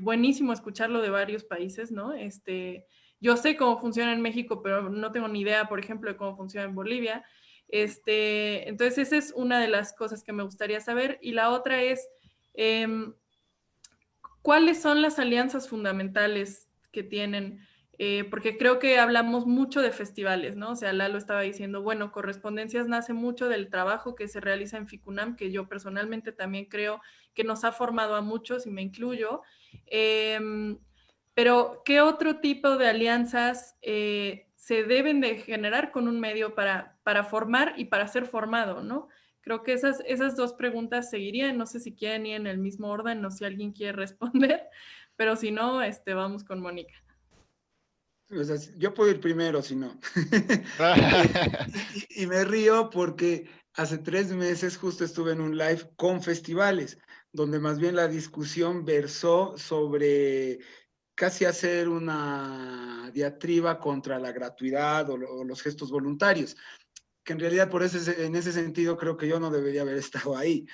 buenísimo escucharlo de varios países, ¿no? Yo sé cómo funciona en México, pero no tengo ni idea, por ejemplo, de cómo funciona en Bolivia. Entonces, esa es una de las cosas que me gustaría saber. Y la otra es, ¿cuáles son las alianzas fundamentales que tienen? Porque creo que hablamos mucho de festivales, ¿no? O sea, Lalo estaba diciendo, bueno, Correspondencias nace mucho del trabajo que se realiza en FICUNAM, que yo personalmente también creo que nos ha formado a muchos y me incluyo. Pero, ¿qué otro tipo de alianzas se deben de generar con un medio para formar y para ser formado, ¿no? Creo que esas dos preguntas seguirían. No sé si quieren ir en el mismo orden o si alguien quiere responder, pero si no, vamos con Mónica. O sea, yo puedo ir primero, si no. Y me río porque hace 3 meses justo estuve en un live con festivales, donde más bien la discusión versó sobre casi hacer una diatriba contra la gratuidad o los gestos voluntarios, que en realidad en ese sentido creo que yo no debería haber estado ahí.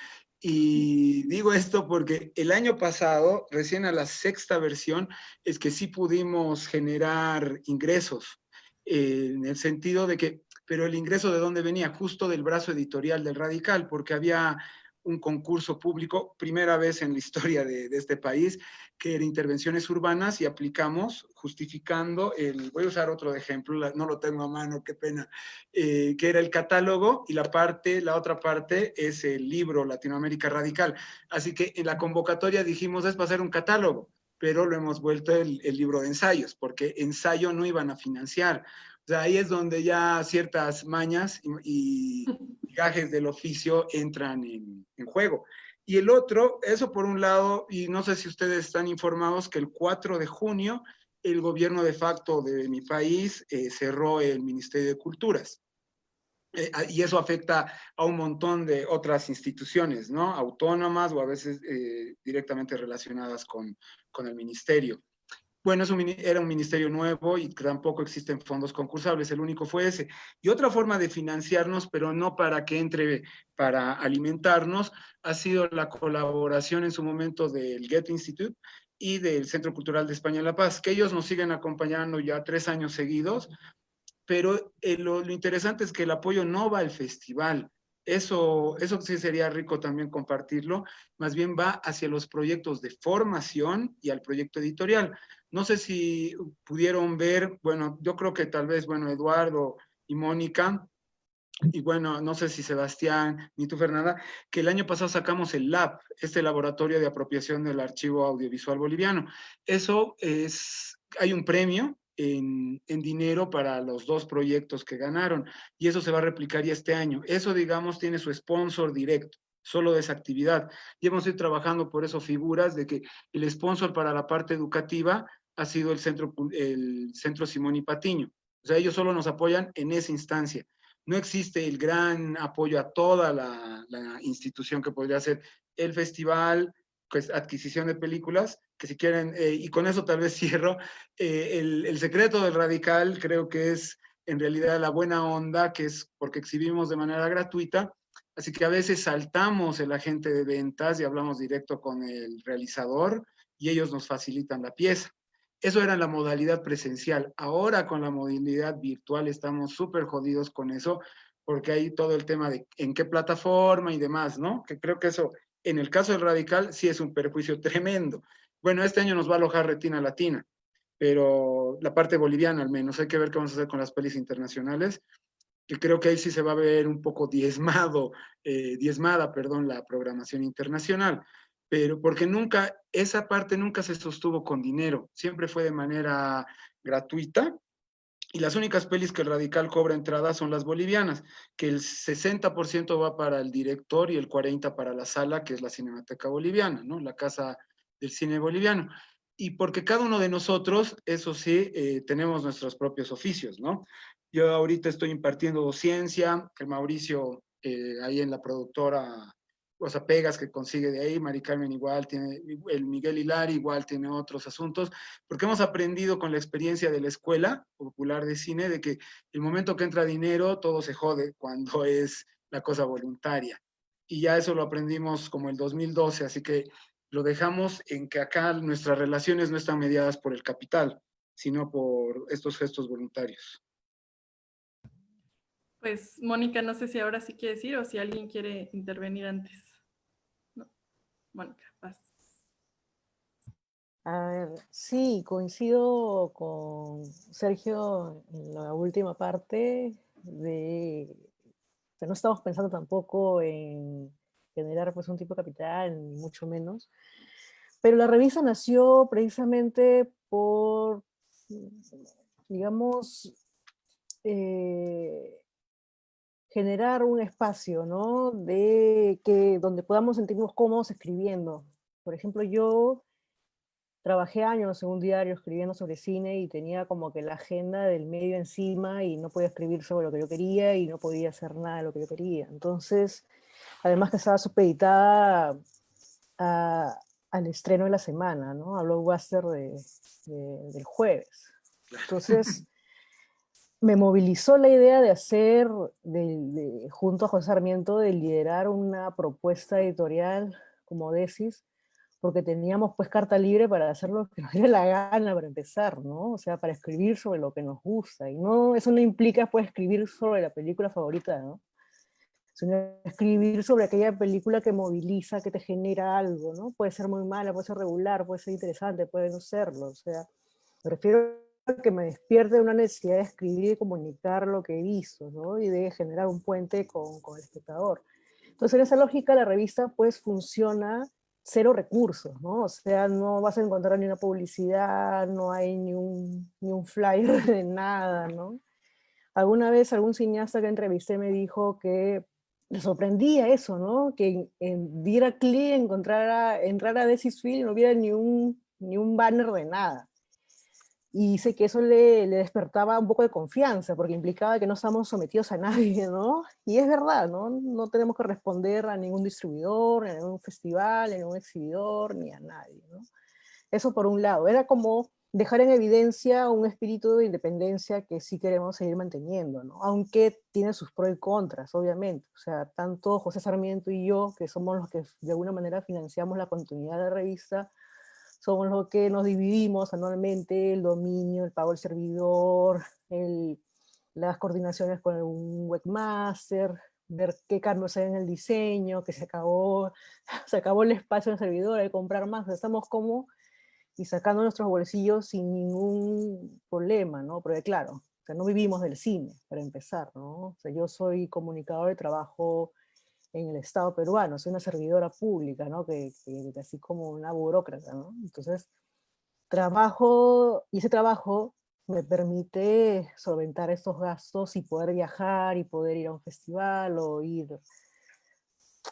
Y digo esto porque el año pasado, recién a la 6ª versión, es que sí pudimos generar ingresos, en el sentido de que, pero el ingreso de dónde venía, justo del brazo editorial del Radical, porque había un concurso público, primera vez en la historia de este país, que era intervenciones urbanas y aplicamos justificando voy a usar otro ejemplo, no lo tengo a mano, qué pena, que era el catálogo y la otra parte es el libro Latinoamérica Radical. Así que en la convocatoria dijimos, es para hacer un catálogo, pero lo hemos vuelto el libro de ensayos, porque ensayo no iban a financiar. O sea, ahí es donde ya ciertas mañas y gajes del oficio entran en juego. Y el otro, eso por un lado, y no sé si ustedes están informados que el 4 de junio el gobierno de facto de mi país cerró el Ministerio de Culturas. Y eso afecta a un montón de otras instituciones, ¿no? Autónomas o a veces directamente relacionadas con el ministerio. Bueno, era un ministerio nuevo y tampoco existen fondos concursables, el único fue ese. Y otra forma de financiarnos, pero no para que entre para alimentarnos, ha sido la colaboración en su momento del Goethe Institute y del Centro Cultural de España en La Paz, que ellos nos siguen acompañando ya 3 años seguidos, pero lo interesante es que el apoyo no va al festival. Eso sí sería rico también compartirlo, más bien va hacia los proyectos de formación y al proyecto editorial. No sé si pudieron ver, bueno, yo creo que tal vez, bueno, Eduardo y Mónica, y bueno, no sé si Sebastián ni tú, Fernanda, que el año pasado sacamos el LAB, este laboratorio de apropiación del archivo audiovisual boliviano. Hay un premio en dinero para los 2 proyectos que ganaron, y eso se va a replicar ya este año. Eso, digamos, tiene su sponsor directo, solo de esa actividad. Y hemos ido trabajando por eso figuras de que el sponsor para la parte educativa ha sido el Centro Simón y Patiño. O sea, ellos solo nos apoyan en esa instancia. No existe el gran apoyo a toda la institución que podría ser el festival, pues, adquisición de películas, que si quieren, y con eso tal vez cierro, el secreto del Radical creo que es en realidad la buena onda, que es porque exhibimos de manera gratuita, así que a veces saltamos el agente de ventas y hablamos directo con el realizador y ellos nos facilitan la pieza. Eso era la modalidad presencial. Ahora con la modalidad virtual estamos súper jodidos con eso, porque hay todo el tema de en qué plataforma y demás, ¿no? Que creo que eso, en el caso del Radical, sí es un perjuicio tremendo. Bueno, este año nos va a alojar Retina Latina, pero la parte boliviana al menos. Hay que ver qué vamos a hacer con las pelis internacionales, que creo que ahí sí se va a ver un poco diezmada, perdón, la programación internacional, pero porque nunca, esa parte nunca se sostuvo con dinero, siempre fue de manera gratuita, y las únicas pelis que el Radical cobra entrada son las bolivianas, que el 60% va para el director y el 40% para la sala, que es la Cinemateca Boliviana, ¿no? La Casa del Cine Boliviano. Y porque cada uno de nosotros, eso sí, tenemos nuestros propios oficios, ¿no? Yo ahorita estoy impartiendo docencia, el Mauricio ahí en la productora, o sea, pegas que consigue de ahí, Mari Carmen igual tiene, el Miguel Hilari igual tiene otros asuntos, porque hemos aprendido con la experiencia de la Escuela Popular de Cine de que el momento que entra dinero todo se jode cuando es la cosa voluntaria. Y ya eso lo aprendimos como el 2012, así que lo dejamos en que acá nuestras relaciones no están mediadas por el capital, sino por estos gestos voluntarios. Pues, Mónica, no sé si ahora sí quiere decir o si alguien quiere intervenir antes. No. Mónica, vas. A ver, sí, coincido con Sergio en la última parte de... O sea, no estamos pensando tampoco en generar pues un tipo de capital, ni mucho menos. Pero la revista nació precisamente por, digamos, generar un espacio, ¿no? Donde podamos sentirnos cómodos escribiendo. Por ejemplo, yo trabajé años en un diario escribiendo sobre cine y tenía como que la agenda del medio encima y no podía escribir sobre lo que yo quería y no podía hacer nada de lo que yo quería. Entonces, además que estaba supeditada al estreno de la semana, ¿no? Al blockbuster del jueves. Entonces, me movilizó la idea de hacer, junto a José Sarmiento, de liderar una propuesta editorial como Desis, porque teníamos pues carta libre para hacer lo que nos diera la gana para empezar, ¿no? O sea, para escribir sobre lo que nos gusta. Y no, eso no implica pues escribir sobre la película favorita, ¿no? Sino escribir sobre aquella película que moviliza, que te genera algo, ¿no? Puede ser muy mala, puede ser regular, puede ser interesante, puede no serlo. O sea, me refiero a que me despierte una necesidad de escribir y comunicar lo que he visto, ¿no? Y de generar un puente con el espectador. Entonces, en esa lógica, la revista pues funciona cero recursos, ¿no? O sea, no vas a encontrar ni una publicidad, no hay ni un flyer de nada, ¿no? Alguna vez algún cineasta que entrevisté me dijo que le sorprendía eso, ¿no? Que diera clic, entrar a Desisfilm y no hubiera ni un banner de nada. Y dice que eso le despertaba un poco de confianza, porque implicaba que no estamos sometidos a nadie, ¿no? Y es verdad, ¿no? No tenemos que responder a ningún distribuidor, ni a ningún festival, ni a ningún exhibidor, ni a nadie, ¿no? Eso por un lado. Era como dejar en evidencia un espíritu de independencia que sí queremos seguir manteniendo, ¿no? Aunque tiene sus pros y contras, obviamente. O sea, tanto José Sarmiento y yo, que somos los que de alguna manera financiamos la continuidad de la revista, somos los que nos dividimos anualmente el dominio, el pago del servidor, las coordinaciones con un webmaster, ver qué cambios hay en el diseño, que se acabó el espacio en el servidor, hay que comprar más. Estamos como y sacando nuestros bolsillos sin ningún problema, ¿no? Porque claro, o sea, no vivimos del cine, para empezar, ¿no? O sea, yo soy comunicador de trabajo en el Estado peruano, soy una servidora pública, ¿no? Que así como una burócrata, ¿no? Entonces, trabajo, y ese trabajo me permite solventar estos gastos y poder viajar y poder ir a un festival o ir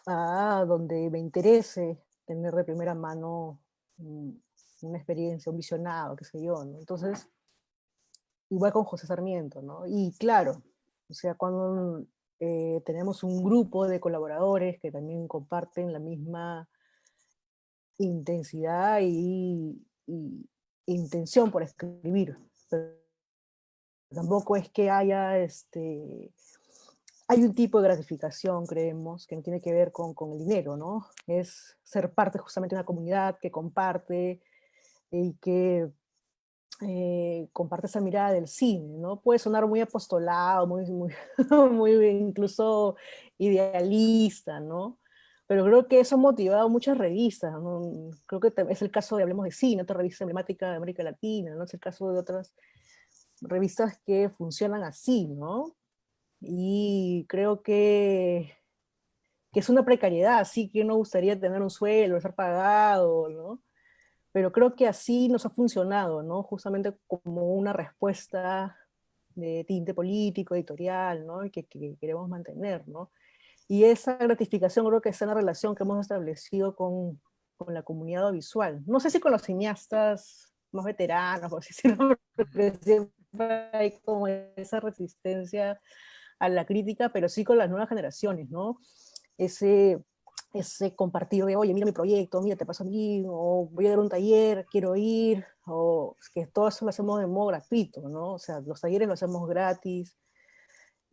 a donde me interese tener de primera mano una experiencia, un visionado, qué sé yo, ¿no? Entonces, igual con José Sarmiento, ¿no? Y claro, o sea, cuando tenemos un grupo de colaboradores que también comparten la misma intensidad y intención por escribir. Pero tampoco es que haya hay un tipo de gratificación, creemos, que no tiene que ver con el dinero, ¿no? Es ser parte justamente de una comunidad que comparte y que comparte esa mirada del cine, ¿no? Puede sonar muy apostolado, muy incluso idealista, ¿no? pero creo que eso ha motivado muchas revistas, ¿no? Creo que es el caso de Hablemos de Cine, otra revista emblemática de América Latina, ¿no? Es el caso de otras revistas que funcionan así, ¿no? Y creo que es una precariedad, sí que uno gustaría tener un sueldo, ser pagado, ¿no? Pero creo que así nos ha funcionado, ¿no? Justamente como una respuesta de tinte político, editorial, ¿no? Y que queremos mantener, ¿no? Y esa gratificación creo que está en la relación que hemos establecido con la comunidad audiovisual. No sé si con los cineastas más veteranos, por así decirlo, porque siempre hay como esa resistencia a la crítica, pero sí con las nuevas generaciones, ¿no? Ese, ese compartir de, oye, mira mi proyecto, mira, te paso a mí, o voy a dar un taller, quiero ir, o que todo eso lo hacemos de modo gratuito, ¿no? O sea, los talleres los hacemos gratis,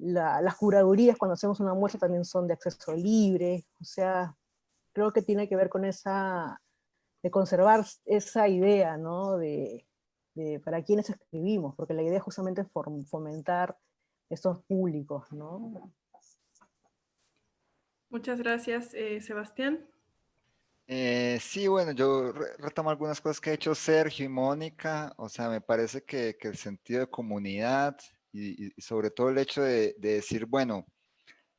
las curadurías cuando hacemos una muestra también son de acceso libre, o sea, creo que tiene que ver con de conservar esa idea, ¿no? De para quiénes escribimos, porque la idea es justamente fomentar estos públicos, ¿no? Muchas gracias, Sebastián. Sí, bueno, yo retomo algunas cosas que ha hecho Sergio y Mónica, o sea, me parece que el sentido de comunidad y sobre todo el hecho de decir, bueno,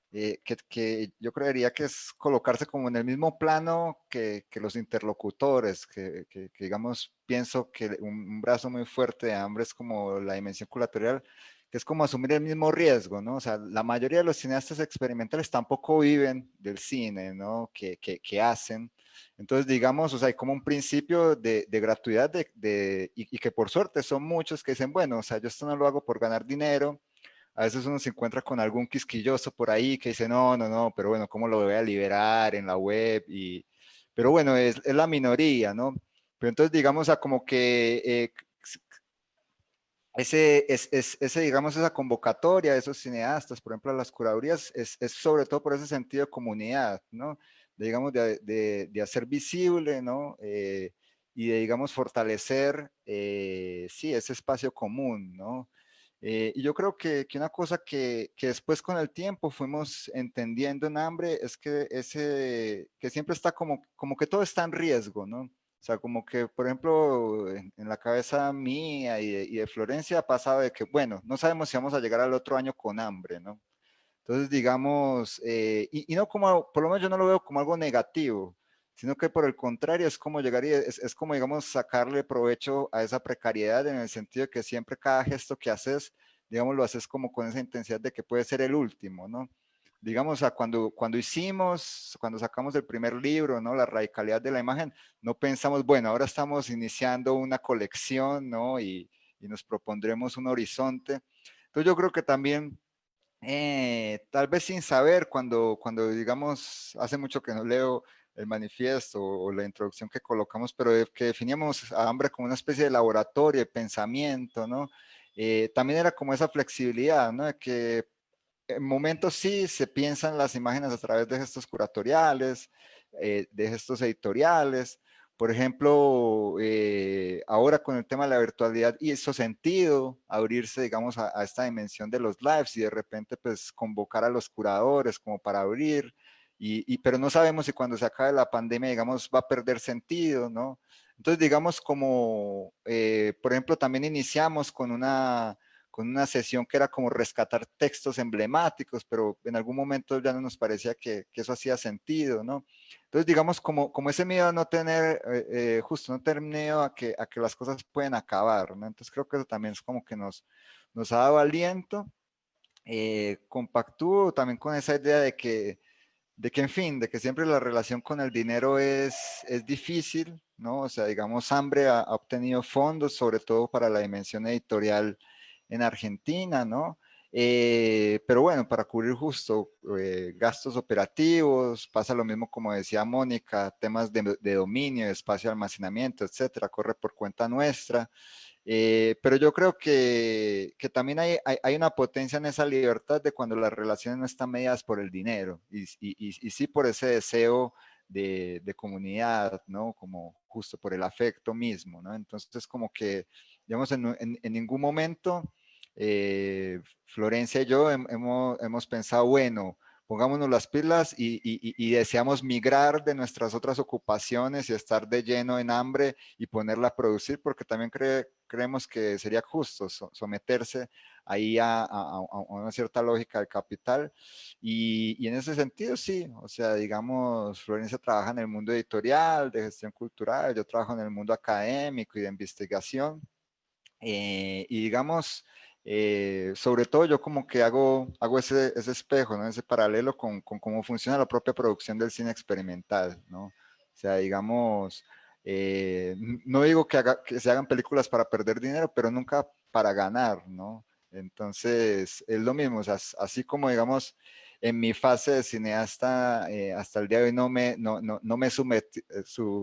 que yo creería que es colocarse como en el mismo plano que los interlocutores, que digamos, pienso que un brazo muy fuerte de hambre es como la dimensión curatorial, que es como asumir el mismo riesgo, ¿no? O sea, la mayoría de los cineastas experimentales tampoco viven del cine, ¿no? Que hacen. Entonces, digamos, o sea, hay como un principio de gratuidad y que por suerte son muchos que dicen, bueno, o sea, yo esto no lo hago por ganar dinero. A veces uno se encuentra con algún quisquilloso por ahí que dice, no, no, no, pero bueno, ¿cómo lo voy a liberar en la web? Pero bueno, es la minoría, ¿no? Pero entonces, digamos, a como que digamos, esa convocatoria de esos cineastas, por ejemplo, a las curadurías, es sobre todo por ese sentido de comunidad, ¿no? Digamos, de hacer visible, ¿no? Y de, digamos, fortalecer, sí, ese espacio común, ¿no? Y yo creo que una cosa que después con el tiempo fuimos entendiendo en Hambre es que siempre está como que todo está en riesgo, ¿no? O sea, como que, por ejemplo, en la cabeza mía y de Florencia ha pasado de que, bueno, no sabemos si vamos a llegar al otro año con hambre, ¿no? Entonces, digamos, y no como, por lo menos yo no lo veo como algo negativo, sino que por el contrario es como llegar y es como, digamos, sacarle provecho a esa precariedad en el sentido de que siempre cada gesto que haces, digamos, lo haces como con esa intensidad de que puede ser el último, ¿no? Digamos, cuando sacamos el primer libro, ¿no? La radicalidad de la imagen, no pensamos, bueno, ahora estamos iniciando una colección, ¿no? Y nos propondremos un horizonte. Entonces yo creo que también tal vez sin saber, cuando digamos, hace mucho que no leo el manifiesto o la introducción que colocamos, pero que definíamos a Hambre como una especie de laboratorio de pensamiento, ¿no? También era como esa flexibilidad, ¿no? De que en momentos sí se piensan las imágenes a través de gestos curatoriales, de gestos editoriales. Por ejemplo, ahora con el tema de la virtualidad hizo sentido abrirse, digamos, a esta dimensión de los lives y de repente pues convocar a los curadores como para abrir, pero no sabemos si cuando se acabe la pandemia, digamos, va a perder sentido, ¿no? Entonces, digamos, como, por ejemplo, también iniciamos con una sesión que era como rescatar textos emblemáticos, pero en algún momento ya no nos parecía que eso hacía sentido, ¿no? Entonces, digamos, como ese miedo a no tener, justo no tener miedo a que las cosas pueden acabar, ¿no? Entonces creo que eso también es como que nos ha dado aliento. Compactúo también con esa idea en fin, de que siempre la relación con el dinero es difícil, ¿no? O sea, digamos, Hambre ha obtenido fondos, sobre todo para la dimensión editorial en Argentina, ¿no? Pero bueno, para cubrir justo gastos operativos, pasa lo mismo como decía Mónica, temas de dominio, de espacio de almacenamiento, etcétera, corre por cuenta nuestra. Pero yo creo que también hay una potencia en esa libertad de cuando las relaciones no están mediadas por el dinero y sí por ese deseo de comunidad, ¿no? Como justo por el afecto mismo, ¿no? Entonces como que, digamos, en ningún momento Florencia y yo hemos pensado, bueno, pongámonos las pilas y deseamos migrar de nuestras otras ocupaciones y estar de lleno en hambre y ponerla a producir, porque también creemos que sería justo someterse ahí a una cierta lógica del capital. Y en ese sentido, sí, o sea, digamos, Florencia trabaja en el mundo editorial, de gestión cultural, yo trabajo en el mundo académico y de investigación. Y digamos, sobre todo yo como que hago ese espejo, ¿no? Ese paralelo con cómo funciona la propia producción del cine experimental, ¿no? O sea, digamos, no digo que se hagan películas para perder dinero, pero nunca para ganar, ¿no? Entonces, es lo mismo, o sea, así como, digamos, en mi fase de cineasta, hasta el día de hoy no me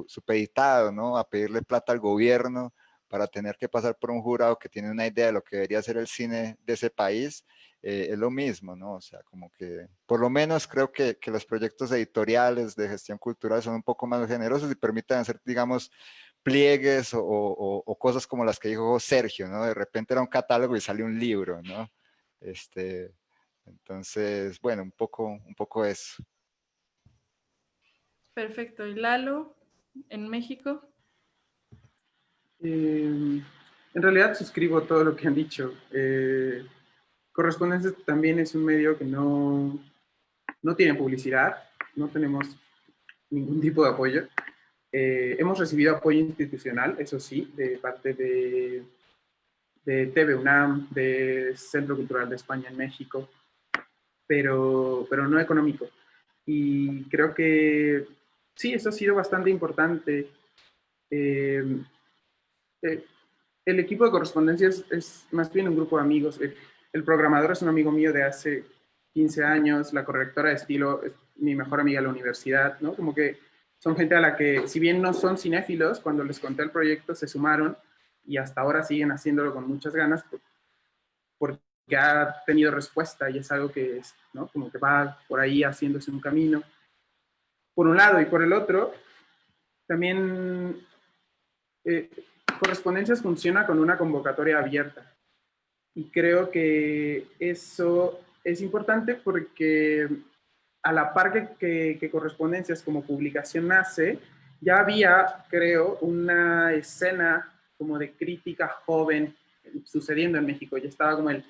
supeditado, ¿no? A pedirle plata al gobierno para tener que pasar por un jurado que tiene una idea de lo que debería ser el cine de ese país, es lo mismo, ¿no? O sea, como que por lo menos creo que los proyectos editoriales de gestión cultural son un poco más generosos y permiten hacer, digamos, pliegues o cosas como las que dijo Sergio, ¿no? De repente era un catálogo y sale un libro, ¿no? Entonces, bueno, un poco eso. Perfecto. ¿Y Lalo, en México? En realidad suscribo todo lo que han dicho. Correspondencia también es un medio que no tiene publicidad, no tenemos ningún tipo de apoyo. Hemos recibido apoyo institucional, eso sí, de parte de TV UNAM, de Centro Cultural de España en México, pero no económico. Y creo que sí, eso ha sido bastante importante. El equipo de correspondencia es más bien un grupo de amigos. El programador es un amigo mío de hace 15 años, la correctora de estilo es mi mejor amiga de la universidad, ¿no? Como que son gente a la que, si bien no son cinéfilos, cuando les conté el proyecto se sumaron y hasta ahora siguen haciéndolo con muchas ganas porque ha tenido respuesta y es algo que, ¿no? Como que va por ahí haciéndose un camino. Por un lado, y por el otro, también Correspondencias funciona con una convocatoria abierta. Y creo que eso es importante porque a la par que Correspondencias como publicación nace, ya había, creo, una escena como de crítica joven sucediendo en México. Ya estaba como el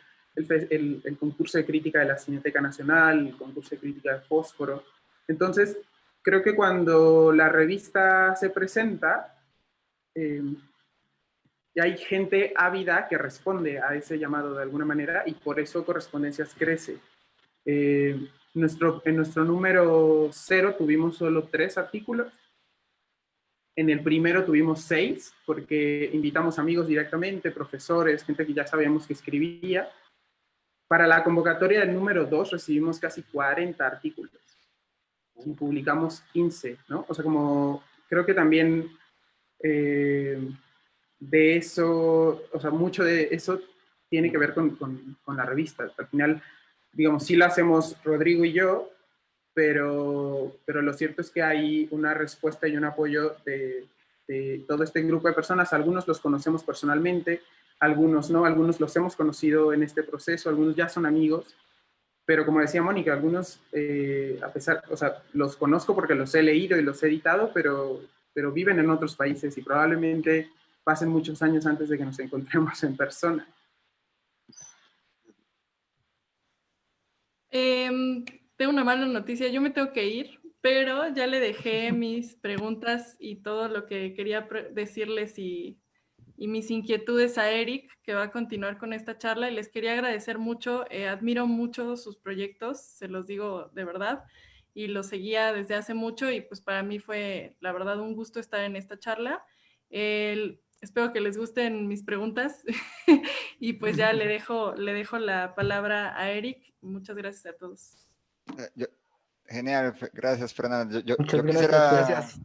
concurso de crítica de la Cineteca Nacional, el concurso de crítica de Fósforo. Entonces, creo que cuando la revista se presenta, y hay gente ávida que responde a ese llamado de alguna manera y por eso Correspondencias crece. En nuestro número 0 tuvimos solo 3 artículos. En el primero tuvimos 6 porque invitamos amigos directamente, profesores, gente que ya sabíamos que escribía. Para la convocatoria del número 2 recibimos casi 40 artículos y publicamos 15, ¿no? O sea, como creo que también de eso, o sea, mucho de eso tiene que ver con la revista. Al final, digamos, sí la hacemos Rodrigo y yo, pero lo cierto es que hay una respuesta y un apoyo de todo este grupo de personas. Algunos los conocemos personalmente, algunos no, algunos los hemos conocido en este proceso, algunos ya son amigos, pero como decía Mónica, algunos, a pesar, o sea, los conozco porque los he leído y los he editado, pero viven en otros países y probablemente pasen muchos años antes de que nos encontremos en persona. Tengo una mala noticia, yo me tengo que ir, pero ya le dejé mis preguntas y todo lo que quería decirles y mis inquietudes a Eric, que va a continuar con esta charla, y les quería agradecer mucho, admiro mucho sus proyectos, se los digo de verdad, y los seguía desde hace mucho, y pues para mí fue, la verdad, un gusto estar en esta charla. Espero que les gusten mis preguntas, y pues ya le dejo la palabra a Eric. Muchas gracias a todos. Genial, gracias Fernando. Muchas gracias. Gracias.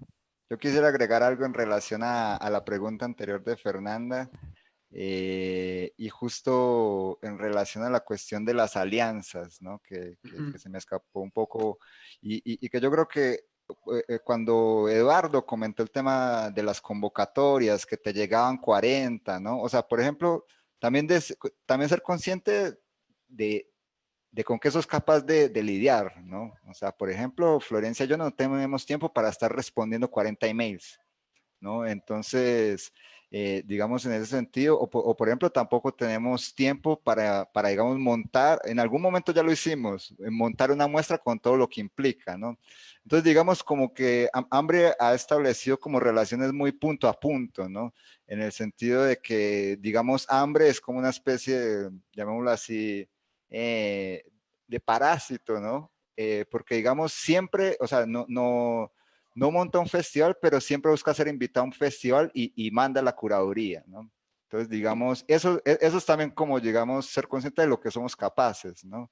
Yo quisiera agregar algo en relación a la pregunta anterior de Fernanda y justo en relación a la cuestión de las alianzas, ¿no? Que se me escapó un poco y que yo creo que cuando Eduardo comentó el tema de las convocatorias, que te llegaban 40, ¿no? O sea, por ejemplo, también ser consciente de de con qué sos capaz de lidiar, ¿no? O sea, por ejemplo, Florencia y yo no tenemos tiempo para estar respondiendo 40 emails, ¿no? Entonces, digamos, en ese sentido, o por ejemplo, tampoco tenemos tiempo para, digamos, montar, en algún momento ya lo hicimos, montar una muestra con todo lo que implica, ¿no? Entonces, digamos, como que Hambre ha establecido como relaciones muy punto a punto, ¿no? En el sentido de que, digamos, Hambre es como una especie de, llamémoslo así, de parásito, ¿no? Porque, digamos, siempre, o sea, no monta un festival, pero siempre busca ser invitado a un festival y manda la curaduría, ¿no? Entonces, digamos, eso es también como, digamos, ser consciente de lo que somos capaces, ¿no?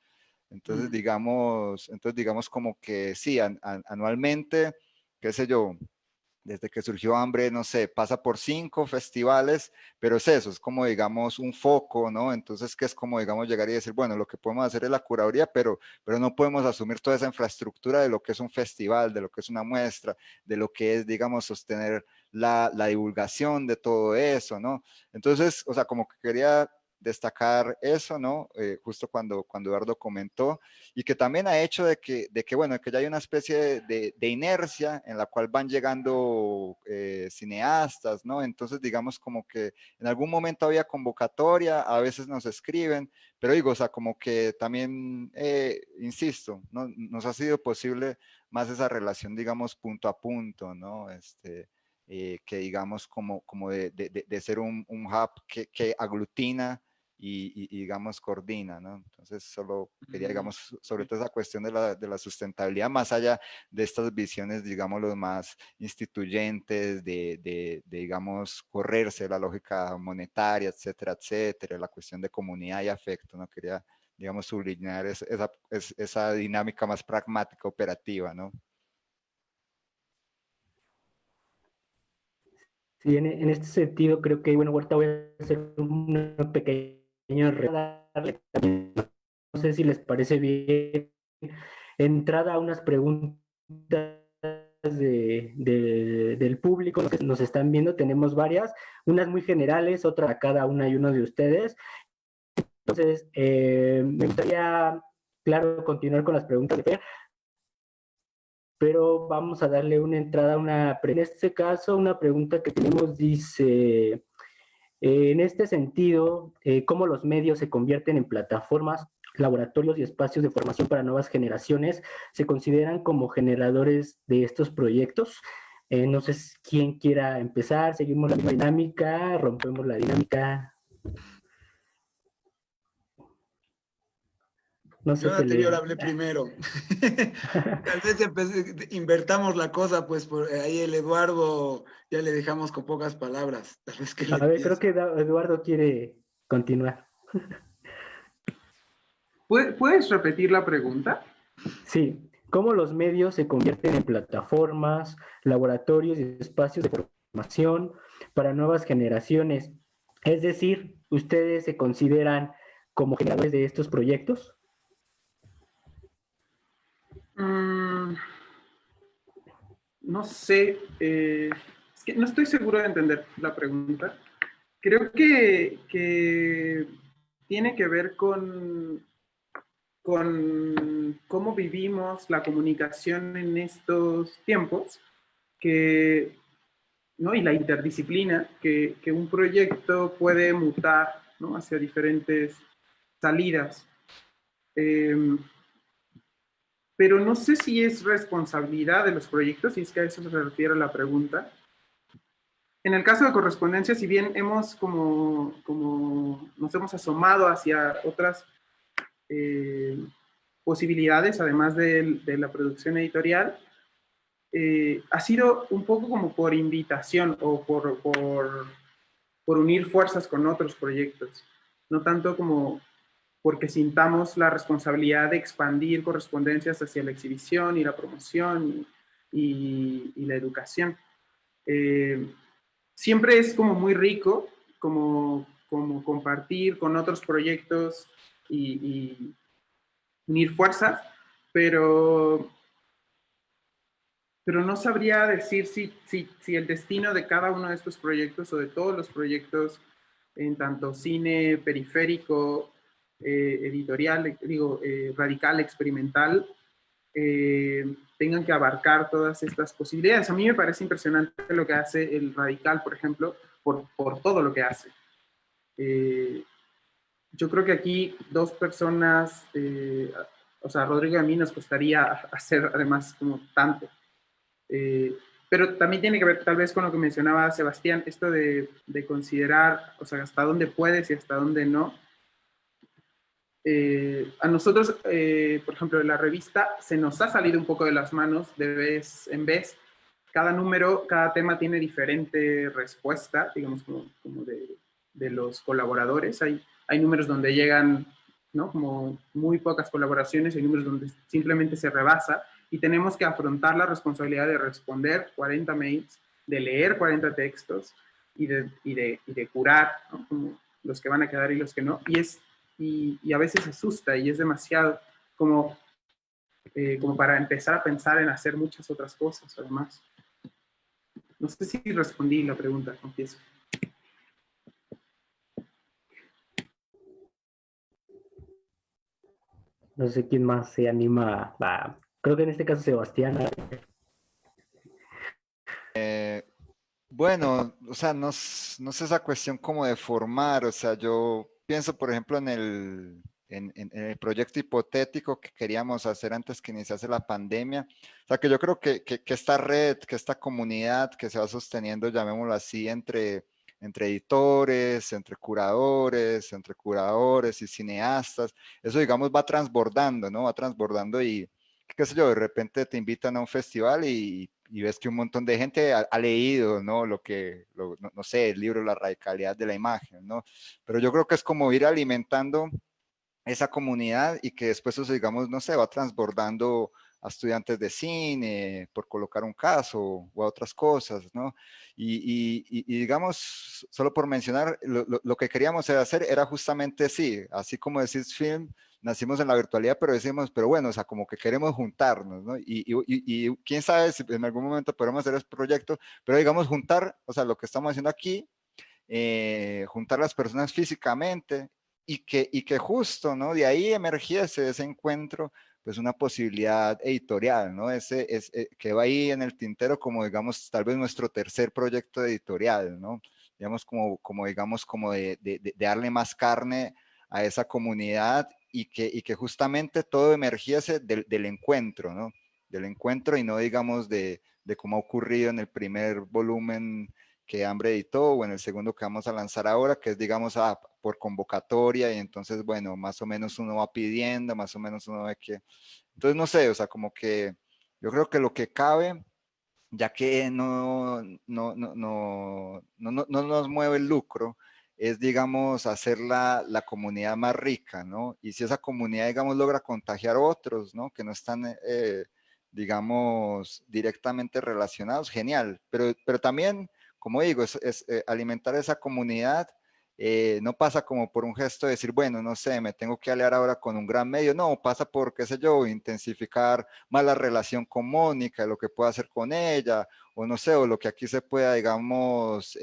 Entonces, digamos como que sí, anualmente, qué sé yo, desde que surgió Hambre, no sé, pasa por 5 festivales, pero es eso, es como, digamos, un foco, ¿no? Entonces, que es como, digamos, llegar y decir, bueno, lo que podemos hacer es la curaduría, pero no podemos asumir toda esa infraestructura de lo que es un festival, de lo que es una muestra, de lo que es, digamos, sostener la divulgación de todo eso, ¿no? Entonces, o sea, como que quería destacar eso, ¿no? Justo cuando Eduardo comentó, y que también ha hecho bueno, que ya hay una especie de inercia en la cual van llegando cineastas, ¿no? Entonces, digamos como que en algún momento había convocatoria, a veces nos escriben, pero digo, o sea, como que también, insisto, ¿no? Nos ha sido posible más esa relación, digamos, punto a punto, ¿no? Que digamos como de ser un hub que aglutina digamos, coordina, ¿no? Entonces, solo quería, digamos, sobre todo esa cuestión de la sustentabilidad, más allá de estas visiones, digamos, los más instituyentes, digamos, correrse la lógica monetaria, etcétera, etcétera, la cuestión de comunidad y afecto, ¿no? Quería, digamos, sublinear esa dinámica más pragmática, operativa, ¿no? Sí, en este sentido creo que, bueno, ahorita voy a hacer una pequeña no sé si les parece bien, entrada a unas preguntas del público que nos están viendo. Tenemos varias, unas muy generales, otras a cada una y uno de ustedes. Entonces, me gustaría, claro, continuar con las preguntas de Fer, pero vamos a darle una entrada a en este caso, una pregunta que tenemos dice, en este sentido, ¿cómo los medios se convierten en plataformas, laboratorios y espacios de formación para nuevas generaciones se consideran como generadores de estos proyectos? No sé quién quiera empezar, seguimos la misma dinámica, rompemos la dinámica. No Yo sé, en anterior hablé primero. Tal vez invertamos la cosa, pues por ahí el Eduardo ya le dejamos con pocas palabras. Tal vez que le A ver, creo empiece. que Eduardo quiere continuar. ¿Puedes repetir la pregunta? Sí, ¿cómo los medios se convierten en plataformas, laboratorios y espacios de formación para nuevas generaciones? Es decir, ¿ustedes se consideran como generadores de estos proyectos? No sé, es que no estoy seguro de entender la pregunta. Creo que tiene que ver con cómo vivimos la comunicación en estos tiempos, ¿no? Y la interdisciplina, que un proyecto puede mutar, ¿no? Hacia diferentes salidas. Pero no sé si es responsabilidad de los proyectos, si es que a eso se refiere la pregunta. En el caso de Correspondencia, si bien nos hemos asomado hacia otras posibilidades, además de la producción editorial, ha sido un poco como por invitación o por unir fuerzas con otros proyectos, no tanto como porque sintamos la responsabilidad de expandir Correspondencias hacia la exhibición y la promoción y la educación. Siempre es como muy rico como compartir con otros proyectos y unir fuerzas, pero no sabría decir si el destino de cada uno de estos proyectos o de todos los proyectos en tanto cine periférico editorial, radical, experimental, tengan que abarcar todas estas posibilidades. A mí me parece impresionante lo que hace el radical, por ejemplo, por todo lo que hace. Yo creo que aquí dos personas, o sea, Rodrigo y a mí nos costaría hacer además como tanto. Pero también tiene que ver tal vez con lo que mencionaba Sebastián, esto de considerar, o sea, hasta dónde puedes y hasta dónde no. A nosotros, por ejemplo, en la revista se nos ha salido un poco de las manos de vez en vez. Cada número, cada tema tiene diferente respuesta, digamos, como de los colaboradores. Hay números donde llegan, ¿no? Como muy pocas colaboraciones, hay números donde simplemente se rebasa y tenemos que afrontar la responsabilidad de responder 40 mails, de leer 40 textos y de curar, ¿no? Como los que van a quedar y los que no. Y a veces asusta y es demasiado como para empezar a pensar en hacer muchas otras cosas, además. No sé si respondí la pregunta, confieso. No sé quién más se anima. Creo que en este caso Sebastián. Bueno, o sea, no sé esa cuestión como de formar, o sea, yo pienso, por ejemplo, en el proyecto hipotético que queríamos hacer antes que iniciase la pandemia. O sea, que yo creo que esta red, que esta comunidad que se va sosteniendo, llamémoslo así, entre editores, entre curadores y cineastas, eso, digamos, va transbordando, ¿no? Va transbordando y, qué sé yo, de repente te invitan a un festival y ves que un montón de gente ha leído, ¿no? No sé, el libro La radicalidad de la imagen, ¿no? Pero yo creo que es como ir alimentando esa comunidad y que después eso, digamos, no sé, va transbordando a estudiantes de cine, por colocar un caso, o a otras cosas, ¿no? Y digamos, solo por mencionar, lo que queríamos hacer era justamente, sí, así como decís film, nacimos en la virtualidad, pero decimos, pero bueno, o sea, como que queremos juntarnos, ¿no? Y quién sabe si en algún momento podemos hacer este proyecto, pero digamos, juntar, o sea, lo que estamos haciendo aquí, juntar las personas físicamente y que justo, ¿no? De ahí emergiese ese encuentro, pues una posibilidad editorial, ¿no? Que va ahí en el tintero como, digamos, tal vez nuestro tercer proyecto editorial, ¿no? Digamos, digamos, como de darle más carne a esa comunidad y que justamente todo emergiese del encuentro, ¿no? Del encuentro y no, digamos, de cómo ha ocurrido en el primer volumen que Hambre editó o en el segundo que vamos a lanzar ahora, que es, digamos, por convocatoria y entonces, bueno, más o menos uno va pidiendo, más o menos uno ve que... Entonces, no sé, o sea, como que yo creo que lo que cabe, ya que no nos mueve el lucro, es, digamos, hacer la comunidad más rica, ¿no? Y si esa comunidad, digamos, logra contagiar a otros, ¿no? Que no están, digamos, directamente relacionados, genial. Pero también, como digo, es alimentar esa comunidad. No pasa como por un gesto de decir, bueno, no sé, me tengo que aliar ahora con un gran medio. No, pasa por, qué sé yo, intensificar más la relación con Mónica, lo que pueda hacer con ella, o no sé, o lo que aquí se pueda, digamos,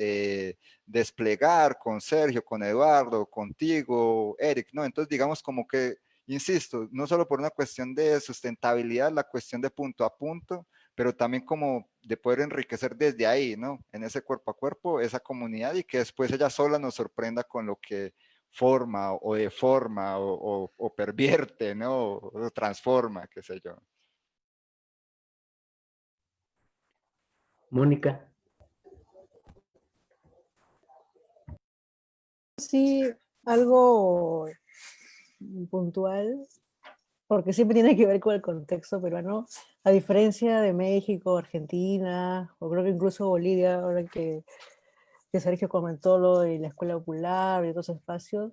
desplegar con Sergio, con Eduardo, contigo, Eric, ¿no? Entonces, digamos como que, insisto, no solo por una cuestión de sustentabilidad, la cuestión de punto a punto, pero también como de poder enriquecer desde ahí, ¿no? En ese cuerpo a cuerpo, esa comunidad y que después ella sola nos sorprenda con lo que forma o deforma o pervierte, ¿no? O transforma, qué sé yo. Mónica. Sí, algo puntual, porque siempre tiene que ver con el contexto peruano, a diferencia de México, Argentina, o creo que incluso Bolivia, ahora que Sergio comentó lo de la escuela popular y otros espacios,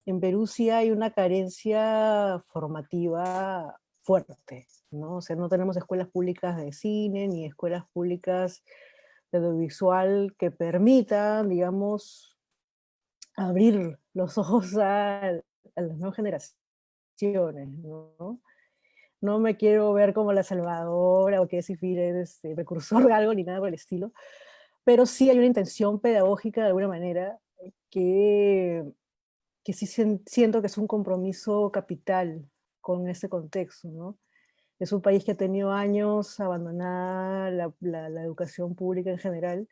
en Perú sí hay una carencia formativa fuerte, ¿no? O sea, no tenemos escuelas públicas de cine ni escuelas públicas de audiovisual que permitan, digamos, abrir los ojos a las nuevas generaciones, ¿no? No me quiero ver como la salvadora o que si es precursor de algo ni nada por el estilo, pero sí hay una intención pedagógica de alguna manera que que sí siento que es un compromiso capital con ese contexto, ¿no? Es un país que ha tenido años abandonada la educación pública en general,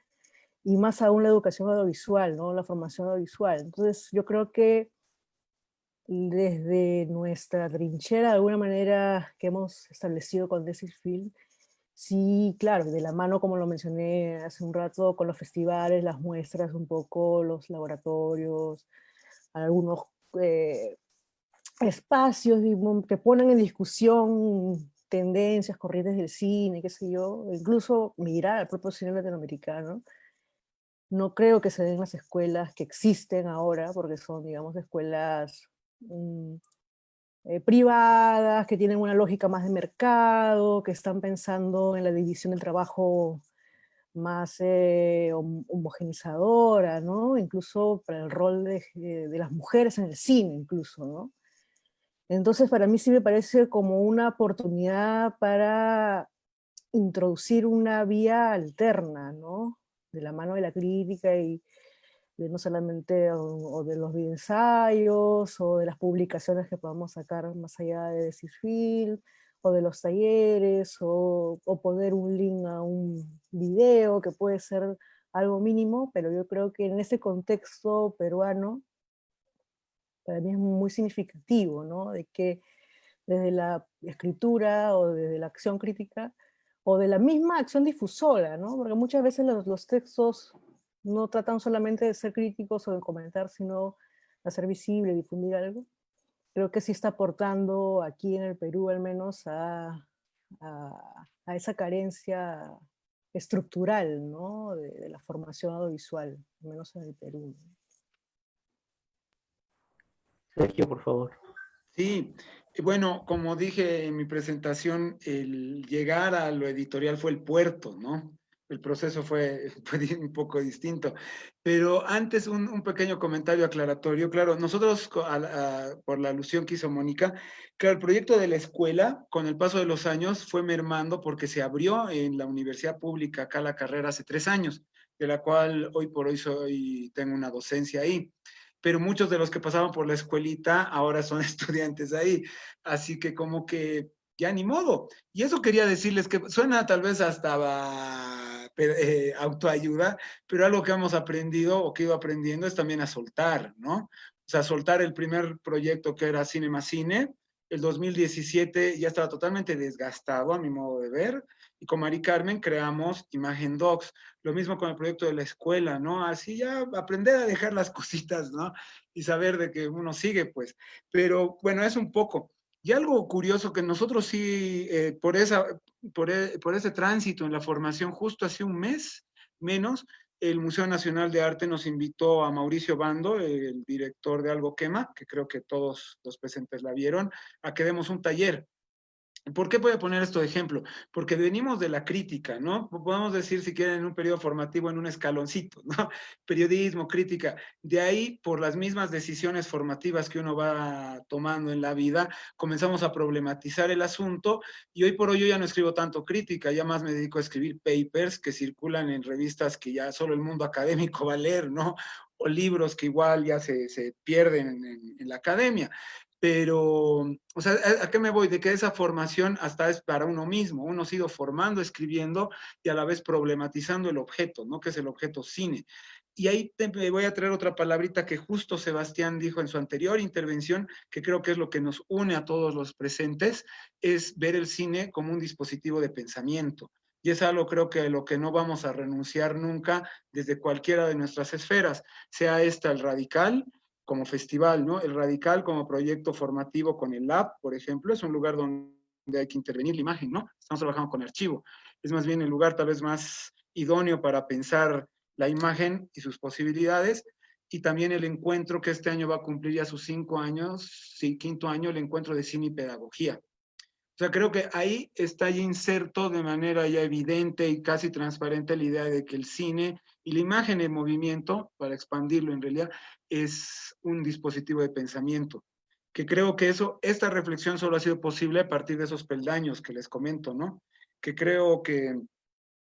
y más aún la educación audiovisual, ¿no? La formación audiovisual. Entonces, yo creo que desde nuestra trinchera, de alguna manera, que hemos establecido con Desisfilm, sí, claro, de la mano, como lo mencioné hace un rato, con los festivales, las muestras, un poco, los laboratorios, algunos espacios que ponen en discusión tendencias, corrientes del cine, qué sé yo, incluso mirar al propio cine latinoamericano. No creo que se den las escuelas que existen ahora, porque son, digamos, escuelas privadas, que tienen una lógica más de mercado, que están pensando en la división del trabajo más homogenizadora, ¿no? Incluso para el rol de las mujeres en el cine, incluso, ¿no? Entonces, para mí sí me parece como una oportunidad para introducir una vía alterna, ¿no? De la mano de la crítica y de no solamente o de los videoensayos o de las publicaciones que podamos sacar más allá de Desisfilm, o de los talleres, o poner un link a un video que puede ser algo mínimo, pero yo creo que en ese contexto peruano, para mí es muy significativo, ¿no? De que desde la escritura o desde la acción crítica, o de la misma acción difusora, ¿no? Porque muchas veces los textos no tratan solamente de ser críticos o de comentar, sino de hacer visible, difundir algo. Creo que sí está aportando aquí en el Perú al menos a esa carencia estructural, ¿no? De la formación audiovisual, al menos en el Perú. Sergio, por favor. Sí, bueno, como dije en mi presentación, el llegar a lo editorial fue el puerto, ¿no? El proceso fue un poco distinto. Pero antes un pequeño comentario aclaratorio. Claro, nosotros, por la alusión que hizo Mónica, claro, el proyecto de la escuela, con el paso de los años, fue mermando porque se abrió en la universidad pública acá la carrera hace 3 años, de la cual hoy por hoy tengo una docencia ahí, pero muchos de los que pasaban por la escuelita ahora son estudiantes ahí, así que como que ya ni modo. Y eso quería decirles que suena tal vez hasta autoayuda, pero algo que hemos aprendido o que he ido aprendiendo es también a soltar, ¿no? O sea, soltar el primer proyecto que era Cinema Cine, el 2017 ya estaba totalmente desgastado a mi modo de ver, y con Mari Carmen creamos Imagen Docs. Lo mismo con el proyecto de la escuela, ¿no? Así ya aprender a dejar las cositas, ¿no? Y saber de que uno sigue, pues. Pero bueno, es un poco. Y algo curioso que nosotros sí, por ese tránsito en la formación, justo hace un mes menos, el Museo Nacional de Arte nos invitó a Mauricio Bando, el director de Algo Quema, que creo que todos los presentes la vieron, a que demos un taller. ¿Por qué voy a poner esto de ejemplo? Porque venimos de la crítica, ¿no? Podemos decir, si quieren, en un periodo formativo, en un escaloncito, ¿no? Periodismo, crítica. De ahí, por las mismas decisiones formativas que uno va tomando en la vida, comenzamos a problematizar el asunto, y hoy por hoy yo ya no escribo tanto crítica, ya más me dedico a escribir papers que circulan en revistas que ya solo el mundo académico va a leer, ¿no? O libros que igual ya se pierden en la academia. Pero, o sea, ¿a qué me voy? De que esa formación hasta es para uno mismo. Uno se ha ido formando, escribiendo y a la vez problematizando el objeto, ¿no? Que es el objeto cine. Y ahí te voy a traer otra palabrita que justo Sebastián dijo en su anterior intervención, que creo que es lo que nos une a todos los presentes, es ver el cine como un dispositivo de pensamiento. Y es algo, creo que lo que no vamos a renunciar nunca desde cualquiera de nuestras esferas, sea esta el radical, como festival, ¿no? El Radical como proyecto formativo con el Lab, por ejemplo, es un lugar donde hay que intervenir la imagen, ¿no? Estamos trabajando con archivo. Es más bien el lugar tal vez más idóneo para pensar la imagen y sus posibilidades, y también el encuentro que este año va a cumplir ya sus 5 años, sí, 5º año, el encuentro de cine y pedagogía. O sea, creo que ahí está ya inserto de manera ya evidente y casi transparente la idea de que el cine y la imagen en movimiento, para expandirlo en realidad, es un dispositivo de pensamiento. Que creo que esta reflexión solo ha sido posible a partir de esos peldaños que les comento, ¿no? Que creo que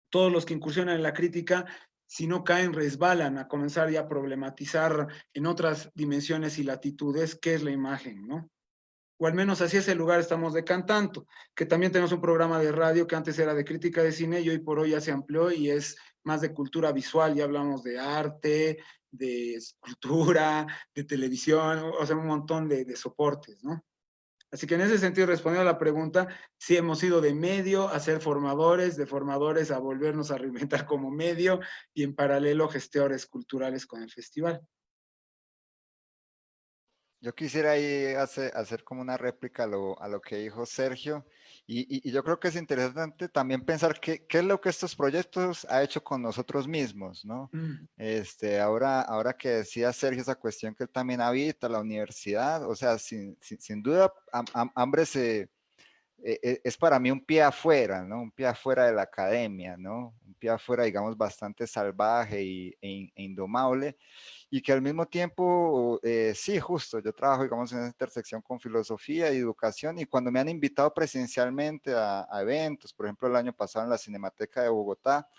todos los que incursionan en la crítica si no caen, resbalan a comenzar ya a problematizar en otras dimensiones y latitudes qué es la imagen, ¿no? O al menos hacia ese lugar estamos decantando, que también tenemos un programa de radio que antes era de crítica de cine y hoy por hoy ya se amplió y es más de cultura visual, ya hablamos de arte, de escultura, de televisión, o sea, un montón de soportes, ¿no? Así que en ese sentido, respondiendo a la pregunta, sí hemos ido de medio a ser formadores, de formadores a volvernos a reinventar como medio y en paralelo gestores culturales con el festival. Yo quisiera ahí hacer como una réplica a lo que dijo Sergio y yo creo que es interesante también pensar qué es lo que estos proyectos ha hecho con nosotros mismos, ¿no? Ahora que decía Sergio esa cuestión que él también habita, la universidad, o sea, sin duda, Hambre es para mí un pie afuera, ¿no? Un pie afuera de la academia, ¿no? Un pie afuera, digamos, bastante salvaje e indomable y que al mismo tiempo, sí, justo, yo trabajo, digamos, en esa intersección con filosofía y educación y cuando me han invitado presencialmente a eventos, por ejemplo, el año pasado en la Cinemateca de Bogotá,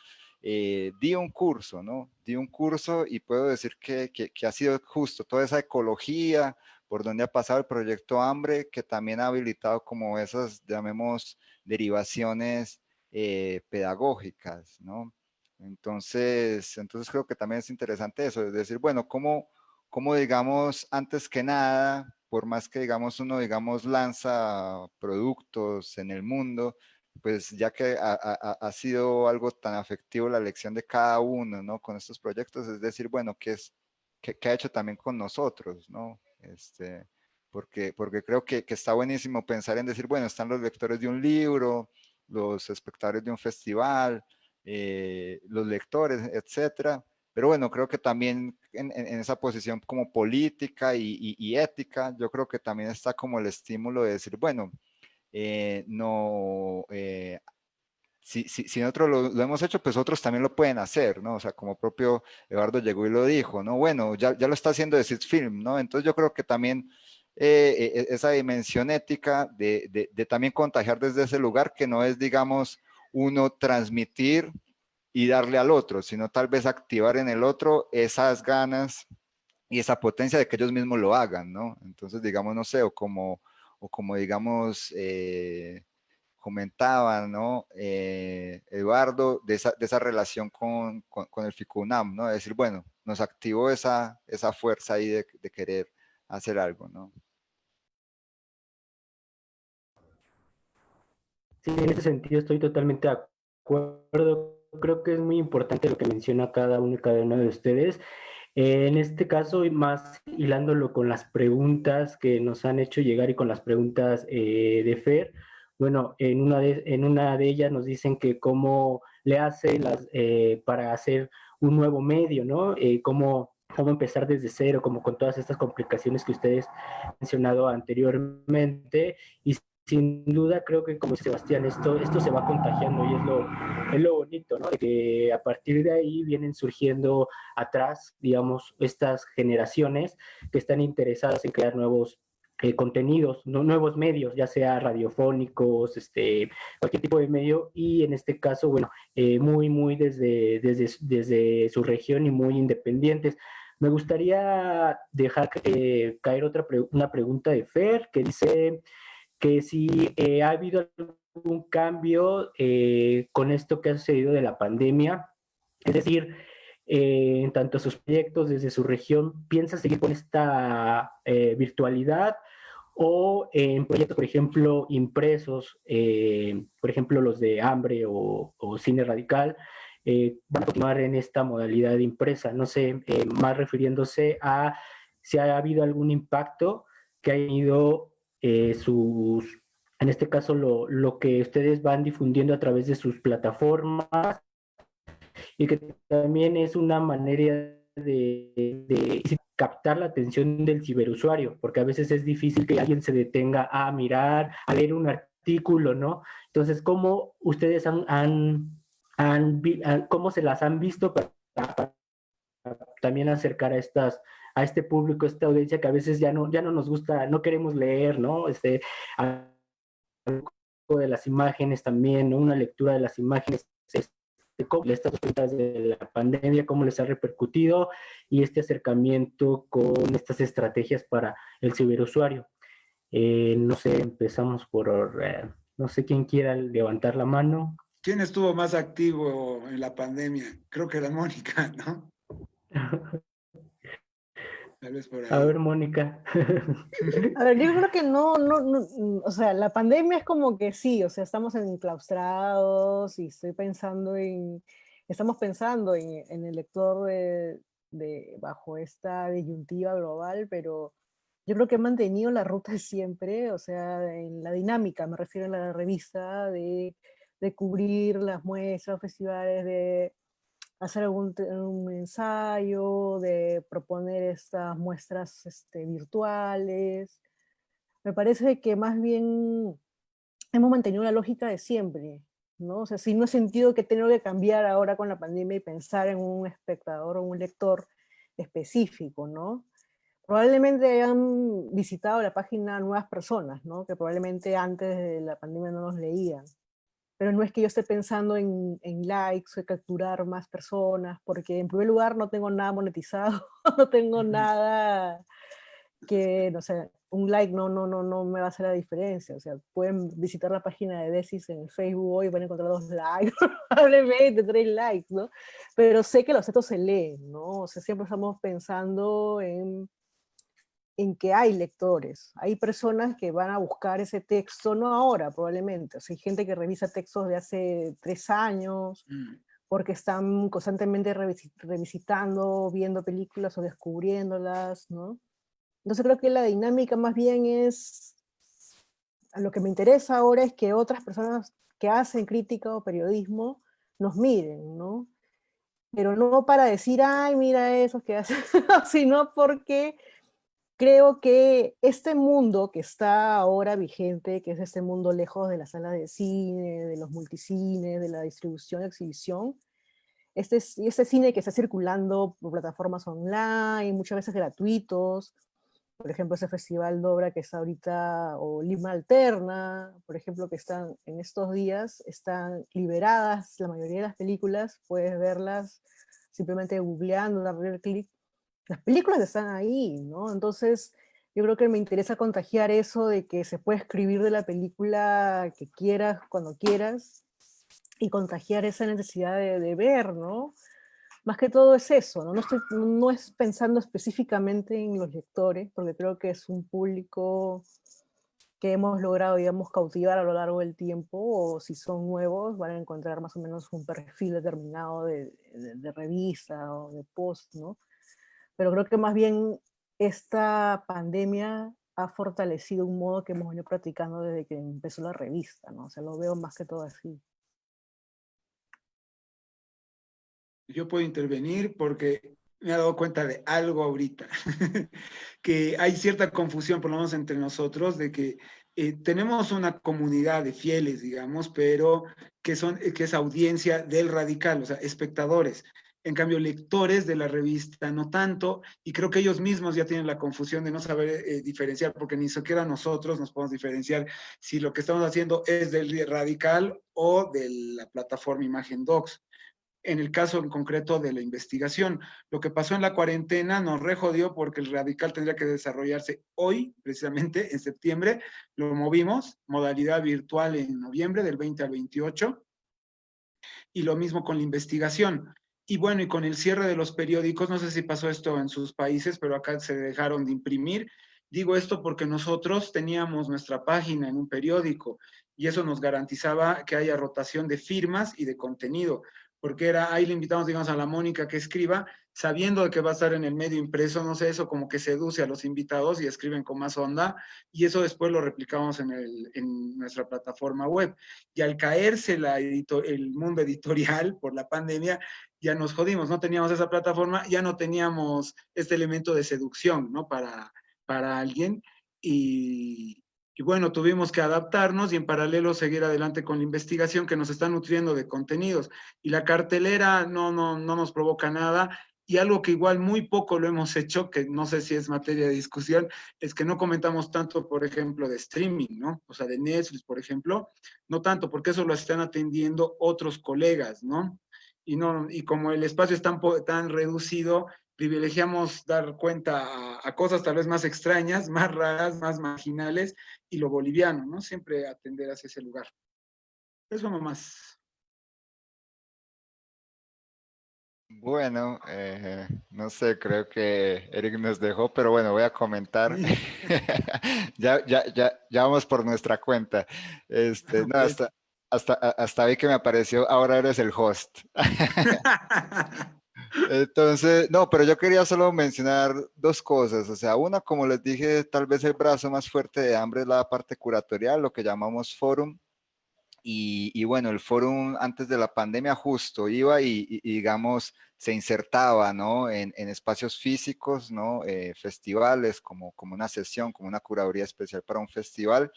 di un curso, ¿no? Di un curso y puedo decir que ha sido justo toda esa ecología por donde ha pasado el proyecto Hambre, que también ha habilitado como esas, llamemos, derivaciones pedagógicas, ¿no? Entonces creo que también es interesante eso, es decir, bueno, cómo digamos, antes que nada, por más que digamos uno, digamos, lanza productos en el mundo, pues ya que ha sido algo tan afectivo la elección de cada uno, ¿no? Con estos proyectos, es decir, bueno, qué ha hecho también con nosotros, ¿no? Porque creo que está buenísimo pensar en decir, bueno, están los lectores de un libro, los espectadores de un festival, los lectores, etcétera. Pero bueno, creo que también en esa posición como política y ética, yo creo que también está como el estímulo de decir, bueno, no, si nosotros lo hemos hecho, pues otros también lo pueden hacer, ¿no? O sea, como propio Eduardo llegó y lo dijo, ¿no? Bueno, ya lo está haciendo de Film, ¿no? Entonces yo creo que también esa dimensión ética de también contagiar desde ese lugar, que no es, digamos, uno transmitir y darle al otro, sino tal vez activar en el otro esas ganas y esa potencia de que ellos mismos lo hagan, ¿no? Entonces, digamos, no sé, o como digamos, comentaba, ¿no? Eduardo, de esa relación con el FICUNAM, ¿no? Es decir, bueno, nos activó esa fuerza ahí de querer hacer algo, ¿no? Sí, en ese sentido estoy totalmente de acuerdo. Creo que es muy importante lo que menciona cada uno y cada uno de ustedes. En este caso, y más hilándolo con las preguntas que nos han hecho llegar y con las preguntas de Fer, bueno, en una de ellas nos dicen que cómo le hace para hacer un nuevo medio, ¿no? Cómo empezar desde cero, como con todas estas complicaciones que ustedes han mencionado anteriormente. Y sin duda creo que, como dice Sebastián, esto se va contagiando y es lo bonito, ¿no? De que a partir de ahí vienen surgiendo atrás, digamos, estas generaciones que están interesadas en crear nuevos contenidos, nuevos medios, ya sea radiofónicos, cualquier tipo de medio, y en este caso, bueno, muy desde su región y muy independientes. Me gustaría dejar caer una pregunta de Fer, que dice que si ha habido algún cambio con esto que ha sucedido de la pandemia, es decir, en tanto sus proyectos desde su región, ¿piensa seguir con esta virtualidad o en proyectos, por ejemplo, impresos, por ejemplo, los de Hambre o Cine Radical, van a continuar en esta modalidad impresa? No sé, más refiriéndose a si ha habido algún impacto que ha tenido en este caso, lo que ustedes van difundiendo a través de sus plataformas y que también es una manera de captar la atención del ciberusuario, porque a veces es difícil que alguien se detenga a mirar, a leer un artículo, ¿no? Entonces, ¿cómo ustedes cómo se las han visto para también acercar a este público, esta audiencia que a veces ya no nos gusta, no queremos leer, ¿no? Algo de las imágenes también, ¿no? Una lectura de las imágenes cómo estas cuentas de la pandemia, cómo les ha repercutido y este acercamiento con estas estrategias para el ciberusuario. No sé, empezamos por, no sé quién quiera levantar la mano. ¿Quién estuvo más activo en la pandemia? Creo que era Mónica, ¿no? Tal vez por A ahí. ver, Mónica. A ver, yo creo que o sea, la pandemia es como que sí, o sea, estamos enclaustrados y estamos pensando en el lector bajo esta disyuntiva global, pero yo creo que he mantenido la ruta siempre, o sea, en la dinámica, me refiero a la revista, de cubrir las muestras, festivales, de hacer un ensayo, de proponer estas muestras virtuales. Me parece que más bien hemos mantenido la lógica de siempre, ¿no? O sea, sí, no he sentido que tengo que cambiar ahora con la pandemia y pensar en un espectador o un lector específico, ¿no? Probablemente hayan visitado la página nuevas personas, ¿no? Que probablemente antes de la pandemia no nos leían. Pero no es que yo esté pensando en likes o en capturar más personas, porque en primer lugar no tengo nada monetizado, no tengo nada que, no sé, un like no me va a hacer la diferencia. O sea, pueden visitar la página de Desis en Facebook hoy y van a encontrar 2 likes, probablemente 3 likes, ¿no? Pero sé que los textos se leen, ¿no? O sea, siempre estamos pensando en que hay lectores, hay personas que van a buscar ese texto, no ahora probablemente, o sea, hay gente que revisa textos de hace 3 años, porque están constantemente revisitando, viendo películas o descubriéndolas, ¿no? Entonces creo que la dinámica más bien es, a lo que me interesa ahora es que otras personas que hacen crítica o periodismo nos miren, ¿no? Pero no para decir, ay, mira esos que hacen, sino porque creo que este mundo que está ahora vigente, que es este mundo lejos de las salas de cine, de los multicines, de la distribución, exhibición, este cine que está circulando por plataformas online, muchas veces gratuitos, por ejemplo, ese festival de obra que está ahorita, o Lima Alterna, por ejemplo, que están en estos días, están liberadas la mayoría de las películas, puedes verlas simplemente googleando, darle clic. Las películas están ahí, ¿no? Entonces, yo creo que me interesa contagiar eso de que se puede escribir de la película que quieras, cuando quieras, y contagiar esa necesidad de ver, ¿no? Más que todo es eso, ¿no? No es pensando específicamente en los lectores, porque creo que es un público que hemos logrado, digamos, cautivar a lo largo del tiempo, o si son nuevos, van a encontrar más o menos un perfil determinado de revista o de post, ¿no? Pero creo que más bien esta pandemia ha fortalecido un modo que hemos venido practicando desde que empezó la revista, ¿no? O sea, lo veo más que todo así. Yo puedo intervenir porque me he dado cuenta de algo ahorita, que hay cierta confusión, por lo menos entre nosotros, de que tenemos una comunidad de fieles, digamos, pero que es audiencia del radical, o sea, espectadores. En cambio, lectores de la revista no tanto, y creo que ellos mismos ya tienen la confusión de no saber diferenciar, porque ni siquiera nosotros nos podemos diferenciar si lo que estamos haciendo es del radical o de la plataforma Imagen Docs. En el caso en concreto de la investigación, lo que pasó en la cuarentena nos rejodió porque el radical tendría que desarrollarse hoy, precisamente en septiembre, lo movimos, modalidad virtual en noviembre del 20 al 28, y lo mismo con la investigación. Y bueno, y con el cierre de los periódicos, no sé si pasó esto en sus países, pero acá se dejaron de imprimir. Digo esto porque nosotros teníamos nuestra página en un periódico y eso nos garantizaba que haya rotación de firmas y de contenido, porque ahí le invitamos, digamos, a la Mónica que escriba, sabiendo de que va a estar en el medio impreso, no sé, eso como que seduce a los invitados y escriben con más onda, y eso después lo replicamos en nuestra plataforma web. Y al caerse el mundo editorial por la pandemia, ya nos jodimos, no teníamos esa plataforma, ya no teníamos este elemento de seducción, ¿no? Para alguien, y bueno, tuvimos que adaptarnos y en paralelo seguir adelante con la investigación que nos está nutriendo de contenidos. Y la cartelera no nos provoca nada. Y algo que igual muy poco lo hemos hecho, que no sé si es materia de discusión, es que no comentamos tanto, por ejemplo, de streaming, ¿no? O sea, de Netflix, por ejemplo, no tanto, porque eso lo están atendiendo otros colegas, ¿no? y como el espacio es tan reducido, privilegiamos dar cuenta a cosas tal vez más extrañas, más raras, más marginales, y lo boliviano, ¿no? Siempre atender hacia ese lugar. Eso nomás. Bueno, no sé, creo que Eric nos dejó, pero bueno, voy a comentar. Sí. Ya vamos por nuestra cuenta. No, Pues. hasta vi que me apareció, ahora eres el host. Entonces, no, pero yo quería solo mencionar dos cosas. O sea, una, como les dije, tal vez el brazo más fuerte de Hambre es la parte curatorial, lo que llamamos forum. Y bueno, el fórum antes de la pandemia justo iba y digamos, se insertaba, ¿no? En espacios físicos, ¿no? Festivales, como una sesión, como una curaduría especial para un festival.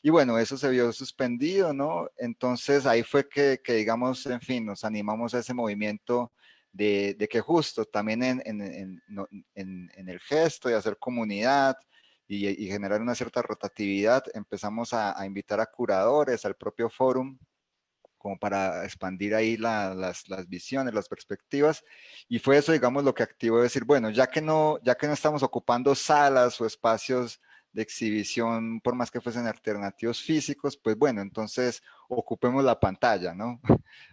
Y bueno, eso se vio suspendido, ¿no? Entonces ahí fue digamos, en fin, nos animamos a ese movimiento de que justo también en el gesto de hacer comunidad, y generar una cierta rotatividad, empezamos a invitar a curadores, al propio fórum, como para expandir ahí las visiones, las perspectivas, y fue eso, digamos, lo que activó decir, bueno, ya que no estamos ocupando salas o espacios de exhibición, por más que fuesen alternativos físicos, pues bueno, entonces ocupemos la pantalla, ¿no?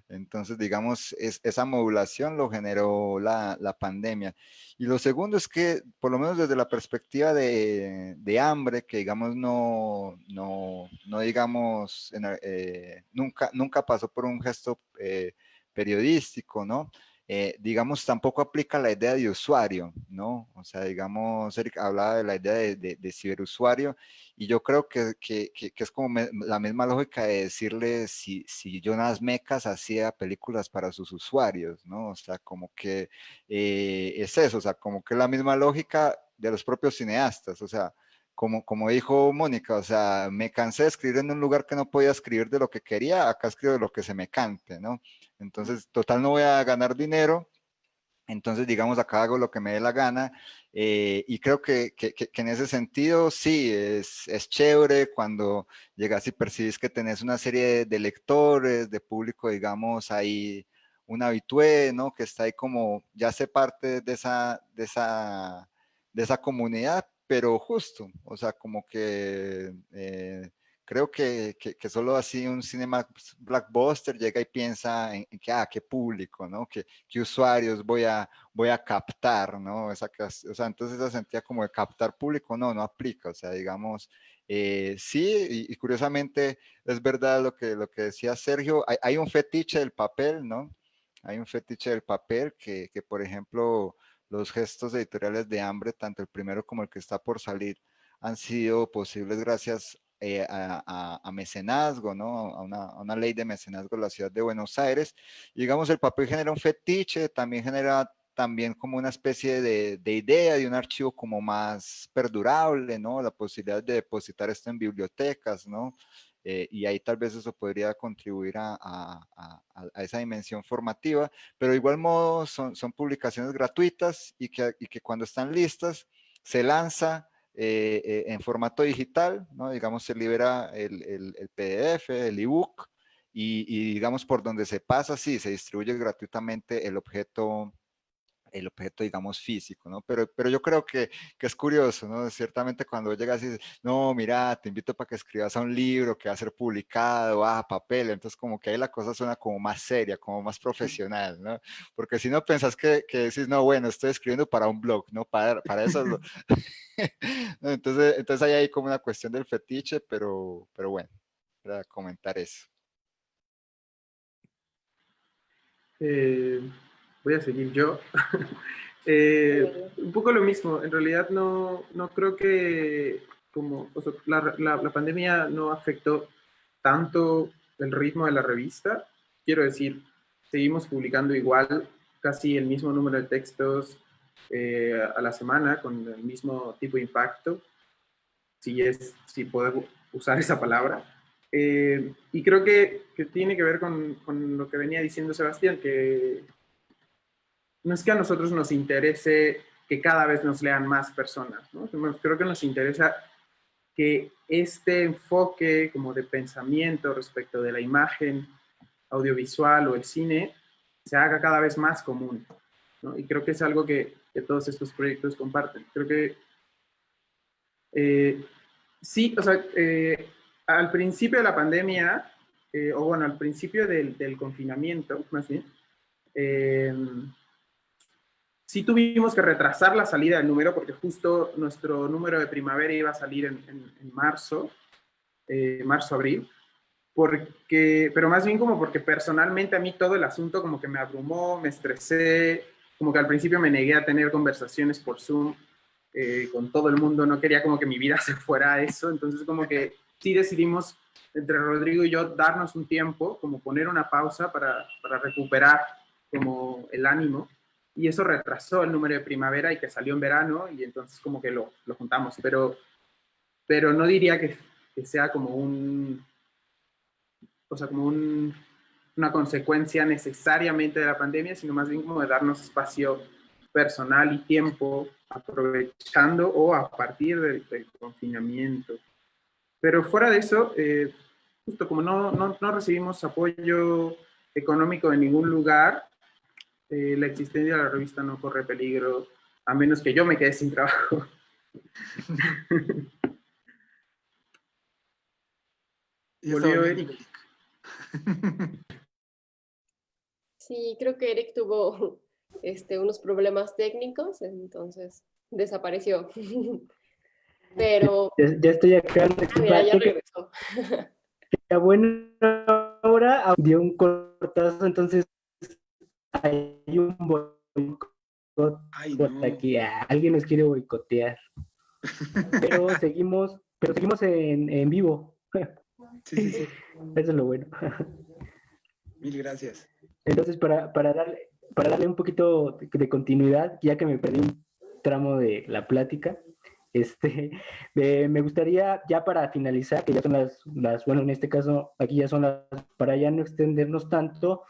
Entonces, digamos, esa modulación lo generó la pandemia. Y lo segundo es que, por lo menos desde la perspectiva de Hambre, que digamos no digamos, nunca pasó por un gesto periodístico, ¿no? Digamos, tampoco aplica la idea de usuario, ¿no? O sea, digamos, Eric hablaba de la idea de ciberusuario, y yo creo que es como la misma lógica de decirle si Jonas Mekas hacía películas para sus usuarios, ¿no? O sea, como que es eso, o sea, como que la misma lógica de los propios cineastas, o sea, como dijo Mónica, o sea, me cansé de escribir en un lugar que no podía escribir de lo que quería, acá escribo de lo que se me cante, ¿no? Entonces, total, no voy a ganar dinero, entonces, digamos, acá hago lo que me dé la gana, y creo que en ese sentido sí, es chévere cuando llegas y percibes que tenés una serie de lectores, de público, digamos, ahí un habitué, ¿no? Que está ahí como, ya hace parte de esa comunidad, pero justo, o sea, como que creo que solo así un cinema blockbuster llega y piensa en que, qué público, ¿no? Qué usuarios voy a captar, ¿no? O sea, entonces esa sentía como de captar público, no aplica, o sea, digamos, sí, y curiosamente es verdad lo que decía Sergio, hay un fetiche del papel, ¿no? Hay un fetiche del papel que, por ejemplo, los gestos editoriales de Hambre, tanto el primero como el que está por salir, han sido posibles gracias a mecenazgo, ¿no? A una ley de mecenazgo en la ciudad de Buenos Aires. Y digamos, el papel genera un fetiche, también genera también como una especie de idea de un archivo como más perdurable, ¿no? La posibilidad de depositar esto en bibliotecas, ¿no? Y ahí tal vez eso podría contribuir a esa dimensión formativa, pero de igual modo son publicaciones gratuitas y que cuando están listas se lanza en formato digital, ¿no? Digamos, se libera el PDF, el ebook, y digamos por donde se pasa, sí, se distribuye gratuitamente el objeto, digamos, físico, ¿no? Pero yo creo que es curioso, ¿no? Ciertamente cuando llegas y dices, no, mira, te invito para que escribas a un libro que va a ser publicado, papel, entonces como que ahí la cosa suena como más seria, como más profesional, ¿no? Porque si no pensás que decís, no, bueno, estoy escribiendo para un blog, ¿no? Para eso entonces ahí hay como una cuestión del fetiche, pero bueno, para comentar eso. Voy a seguir yo. Un poco lo mismo, en realidad no creo que o sea, la pandemia no afectó tanto el ritmo de la revista. Quiero decir, seguimos publicando igual, casi el mismo número de textos a la semana, con el mismo tipo de impacto, si puedo usar esa palabra. Y creo que tiene que ver con lo que venía diciendo Sebastián, que no es que a nosotros nos interese que cada vez nos lean más personas, ¿no? Creo que nos interesa que este enfoque como de pensamiento respecto de la imagen audiovisual o el cine se haga cada vez más común, ¿no? Y creo que es algo que todos estos proyectos comparten. Creo que sí, o sea, al principio de la pandemia, o bueno, al principio del confinamiento, más bien, sí tuvimos que retrasar la salida del número porque justo nuestro número de primavera iba a salir en marzo, abril, pero más bien como porque personalmente a mí todo el asunto como que me abrumó, me estresé, como que al principio me negué a tener conversaciones por Zoom con todo el mundo, no quería como que mi vida se fuera a eso, entonces como que sí decidimos entre Rodrigo y yo darnos un tiempo, como poner una pausa para recuperar como el ánimo, y eso retrasó el número de primavera y que salió en verano, y entonces como que lo juntamos, pero no diría que sea como una consecuencia necesariamente de la pandemia, sino más bien como de darnos espacio personal y tiempo aprovechando o a partir del confinamiento. Pero fuera de eso, justo como no recibimos apoyo económico de ningún lugar, la existencia de la revista no corre peligro, a menos que yo me quede sin trabajo. Volvió Eric. Sí, creo que Eric tuvo unos problemas técnicos, entonces desapareció. Pero Ya estoy acá. mira, ya regresó. La buena hora dio un cortazo, entonces hay un boicot por aquí. Alguien nos quiere boicotear. Pero seguimos en vivo. Sí. Eso es lo bueno. Mil gracias. Entonces, para darle un poquito de continuidad, ya que me perdí un tramo de la plática, me gustaría, ya para finalizar, que ya son bueno, en este caso, aquí ya son para ya no extendernos tanto,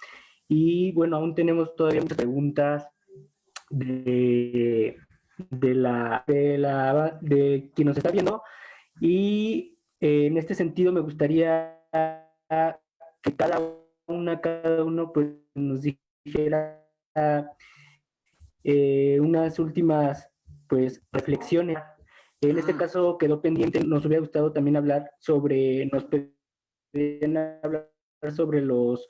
y bueno, aún tenemos todavía muchas preguntas de quien nos está viendo, y en este sentido me gustaría que cada uno pues nos dijera unas últimas pues reflexiones. En este caso quedó pendiente, nos hubiera gustado también hablar sobre los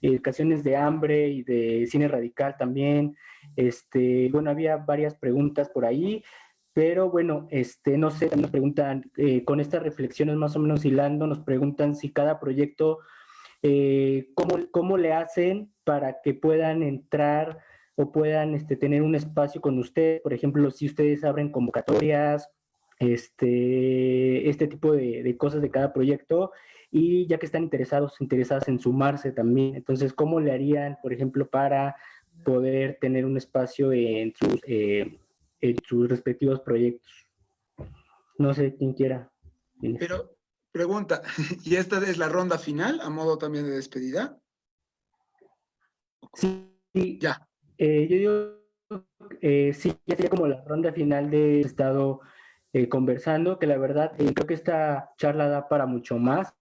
educaciones de hambre y de cine radical también. Bueno, había varias preguntas por ahí, pero bueno, no sé, nos preguntan, con estas reflexiones más o menos hilando, nos preguntan si cada proyecto, ¿cómo le hacen para que puedan entrar o puedan tener un espacio con usted? Por ejemplo, si ustedes abren convocatorias, este tipo de cosas de cada proyecto, y ya que están interesadas en sumarse también. Entonces, ¿cómo le harían, por ejemplo, para poder tener un espacio en sus respectivos proyectos? No sé quién quiera. Pero, pregunta, ¿y esta es la ronda final, a modo también de despedida? Sí, ya. Yo digo, sí, ya sería como la ronda final de estado conversando, que la verdad creo que esta charla da para mucho más.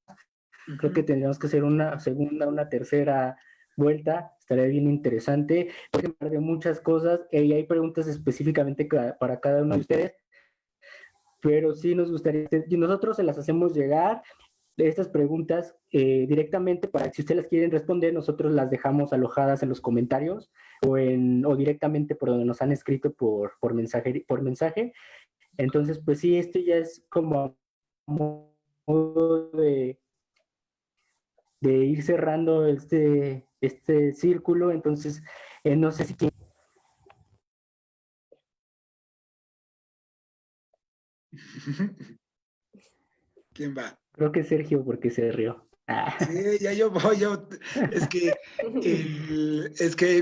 Creo que tendríamos que hacer una segunda, una tercera vuelta, estaría bien interesante, porque hablar de muchas cosas, y hay preguntas específicamente para cada uno de ustedes, pero sí nos gustaría, y nosotros se las hacemos llegar, estas preguntas directamente, para que si ustedes las quieren responder, nosotros las dejamos alojadas en los comentarios o directamente por donde nos han escrito por mensaje. Entonces, pues sí, esto ya es como modo de ir cerrando este círculo. Entonces, no sé si quieren. ¿Quién va? Creo que Sergio, porque se rió. Sí, ya yo voy, es que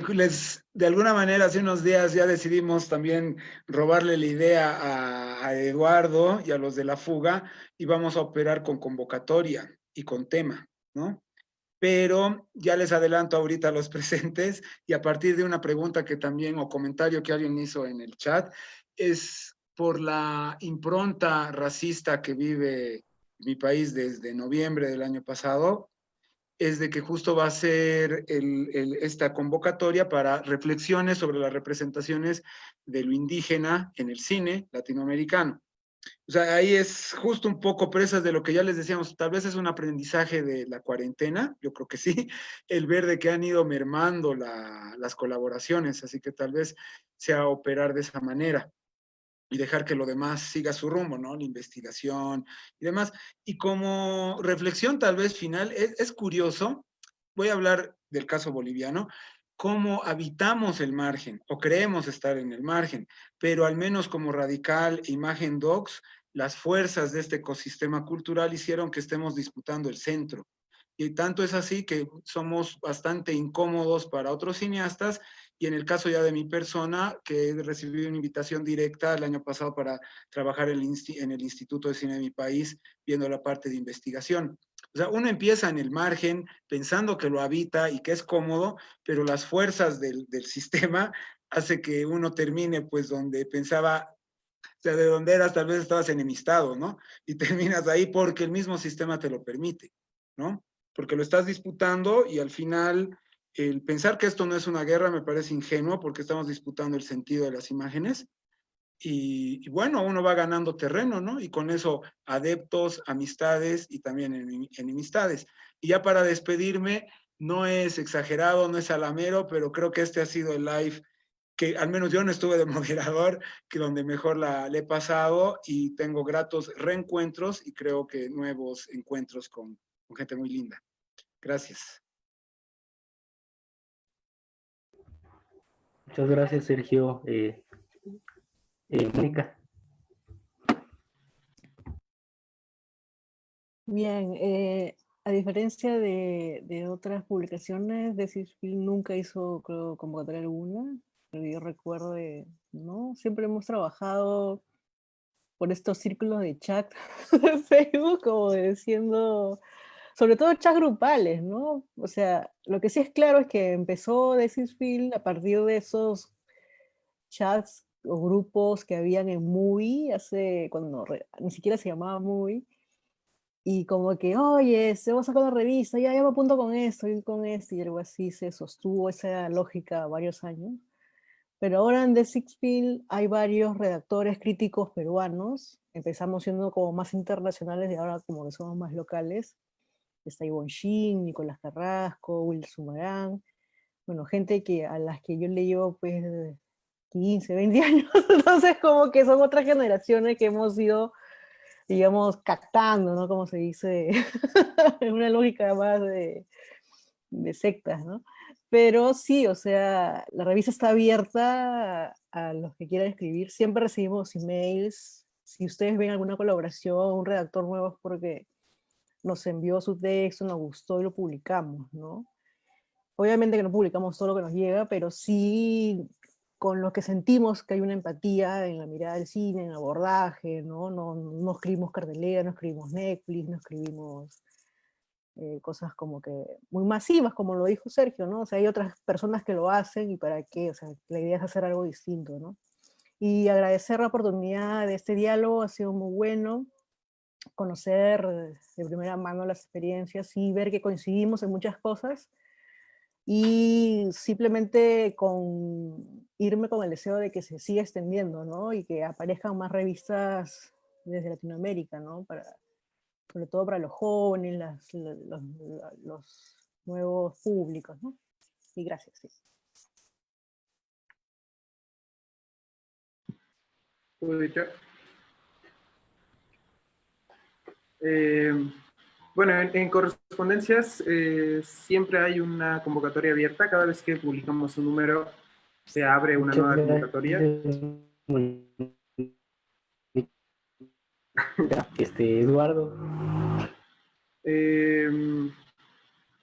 de alguna manera hace unos días ya decidimos también robarle la idea a Eduardo y a los de la fuga, y vamos a operar con convocatoria y con tema, ¿no? Pero ya les adelanto ahorita a los presentes, y a partir de una pregunta que también, o comentario que alguien hizo en el chat, es por la impronta racista que vive mi país desde noviembre del año pasado. es de que justo va a ser esta convocatoria para reflexiones sobre las representaciones de lo indígena en el cine latinoamericano. O sea, ahí es justo un poco presas de lo que ya les decíamos, tal vez es un aprendizaje de la cuarentena, yo creo que sí, el ver de que han ido mermando las colaboraciones, así que tal vez sea operar de esa manera y dejar que lo demás siga su rumbo, ¿no? La investigación y demás. Y como reflexión tal vez final, es curioso, voy a hablar del caso boliviano, cómo habitamos el margen o creemos estar en el margen, pero al menos como Radical e Imagen Docs, las fuerzas de este ecosistema cultural hicieron que estemos disputando el centro. Y tanto es así que somos bastante incómodos para otros cineastas, y en el caso ya de mi persona, que he recibido una invitación directa el año pasado para trabajar en el Instituto de Cine de mi país, viendo la parte de investigación. O sea, uno empieza en el margen pensando que lo habita y que es cómodo, pero las fuerzas del sistema hace que uno termine pues donde pensaba, o sea, de donde eras tal vez estabas enemistado, ¿no? Y terminas ahí porque el mismo sistema te lo permite, ¿no? Porque lo estás disputando y al final el pensar que esto no es una guerra me parece ingenuo porque estamos disputando el sentido de las imágenes y bueno, uno va ganando terreno, ¿no? Y con eso adeptos, amistades y también enemistades. Y ya para despedirme, no es exagerado, no es alamero, pero creo que este ha sido el live que al menos yo no estuve de moderador, que donde mejor le he pasado y tengo gratos reencuentros y creo que nuevos encuentros con gente muy linda. Gracias. Muchas gracias, Sergio. Mónica. Bien, a diferencia de otras publicaciones, de CISFIL nunca hizo, creo, convocatoria alguna, pero yo recuerdo ¿no? Siempre hemos trabajado por estos círculos de chat de Facebook, como diciendo, sobre todo chats grupales, ¿no? O sea, lo que sí es claro es que empezó de CISFIL a partir de esos chats o grupos que habían en Movie, cuando ni siquiera se llamaba Movie, y como que, oye, se va a sacar la revista, ya me apunto con esto y algo así se sostuvo esa lógica varios años. Pero ahora en The Sixfield hay varios redactores críticos peruanos, empezamos siendo como más internacionales y ahora como que somos más locales. Está Ivonne Shin, Nicolás Carrasco, Will Sumarán, bueno, gente a las que yo le llevo pues 15, 20 años, entonces como que son otras generaciones que hemos ido, digamos, captando, ¿no? Como se dice, en una lógica más de sectas, ¿no? Pero sí, o sea, la revista está abierta a los que quieran escribir, siempre recibimos emails, si ustedes ven alguna colaboración, un redactor nuevo es porque nos envió su texto, nos gustó y lo publicamos, ¿no? Obviamente que no publicamos todo lo que nos llega, pero sí con lo que sentimos que hay una empatía en la mirada del cine, en el abordaje, ¿no? No escribimos cartelera, no escribimos Netflix, no escribimos cosas como que muy masivas, como lo dijo Sergio, ¿no? O sea, hay otras personas que lo hacen y para qué, o sea, la idea es hacer algo distinto, ¿no? Y agradecer la oportunidad de este diálogo, ha sido muy bueno conocer de primera mano las experiencias y ver que coincidimos en muchas cosas y simplemente irme con el deseo de que se siga extendiendo, ¿no? Y que aparezcan más revistas desde Latinoamérica, ¿no? Sobre todo para los jóvenes, los nuevos públicos, ¿no? Y gracias, sí. Bueno, en correspondencias siempre hay una convocatoria abierta. Cada vez que publicamos un número se abre una nueva convocatoria. Eduardo.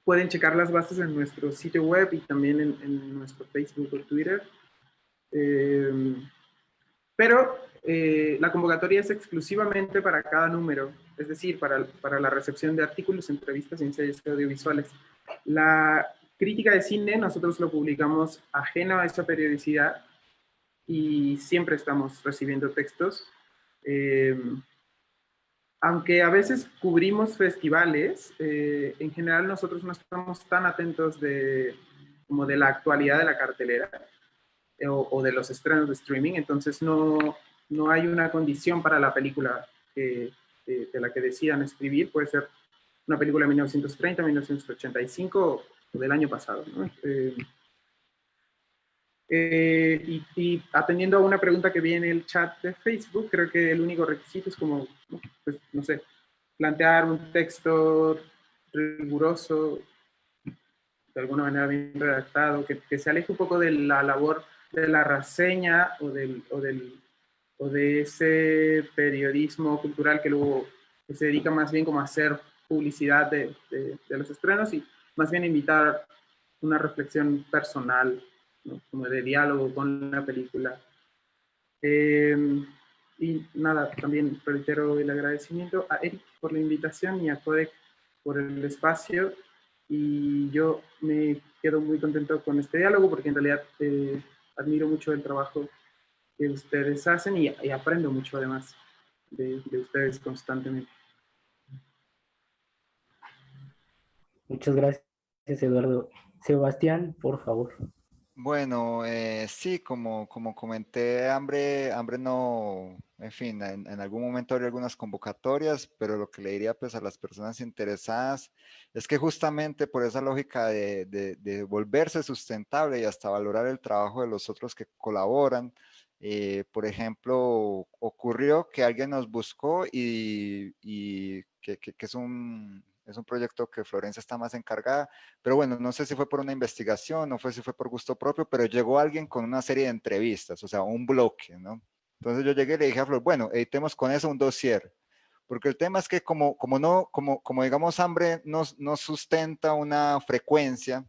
Pueden checar las bases en nuestro sitio web y también en nuestro Facebook o Twitter. Pero la convocatoria es exclusivamente para cada número, es decir, para la recepción de artículos, entrevistas y ensayos audiovisuales. La crítica de cine nosotros lo publicamos ajeno a esa periodicidad y siempre estamos recibiendo textos. aunque a veces cubrimos festivales, en general nosotros no estamos tan atentos como de la actualidad de la cartelera o de los estrenos de streaming, entonces no hay una condición para la película de la que decidan escribir. Puede ser una película de 1930, 1985 o del año pasado, ¿no? Y atendiendo a una pregunta que vi en el chat de Facebook, creo que el único requisito es como, pues, no sé, plantear un texto riguroso, de alguna manera bien redactado, que se aleje un poco de la labor de la reseña o de ese periodismo cultural que luego que se dedica más bien como a hacer publicidad de los estrenos y más bien invitar una reflexión personal, ¿no? Como de diálogo con la película. Y nada, también reitero el agradecimiento a Eric por la invitación y a Codec por el espacio. Y yo me quedo muy contento con este diálogo porque en realidad admiro mucho el trabajo que ustedes hacen y aprendo mucho además de ustedes constantemente. Muchas gracias, Eduardo. Sebastián, por favor. Bueno, sí, como comenté, Hambre no, en fin, en algún momento habría algunas convocatorias, pero lo que le diría pues a las personas interesadas es que justamente por esa lógica de volverse sustentable y hasta valorar el trabajo de los otros que colaboran, por ejemplo, ocurrió que alguien nos buscó y que es un proyecto que Florencia está más encargada, pero bueno, no sé si fue por una investigación, no fue si fue por gusto propio, pero llegó alguien con una serie de entrevistas, o sea, un bloque, ¿no? Entonces yo llegué y le dije a Flor, bueno, editemos con eso un dossier, porque el tema es que como digamos, Hambre no sustenta una frecuencia,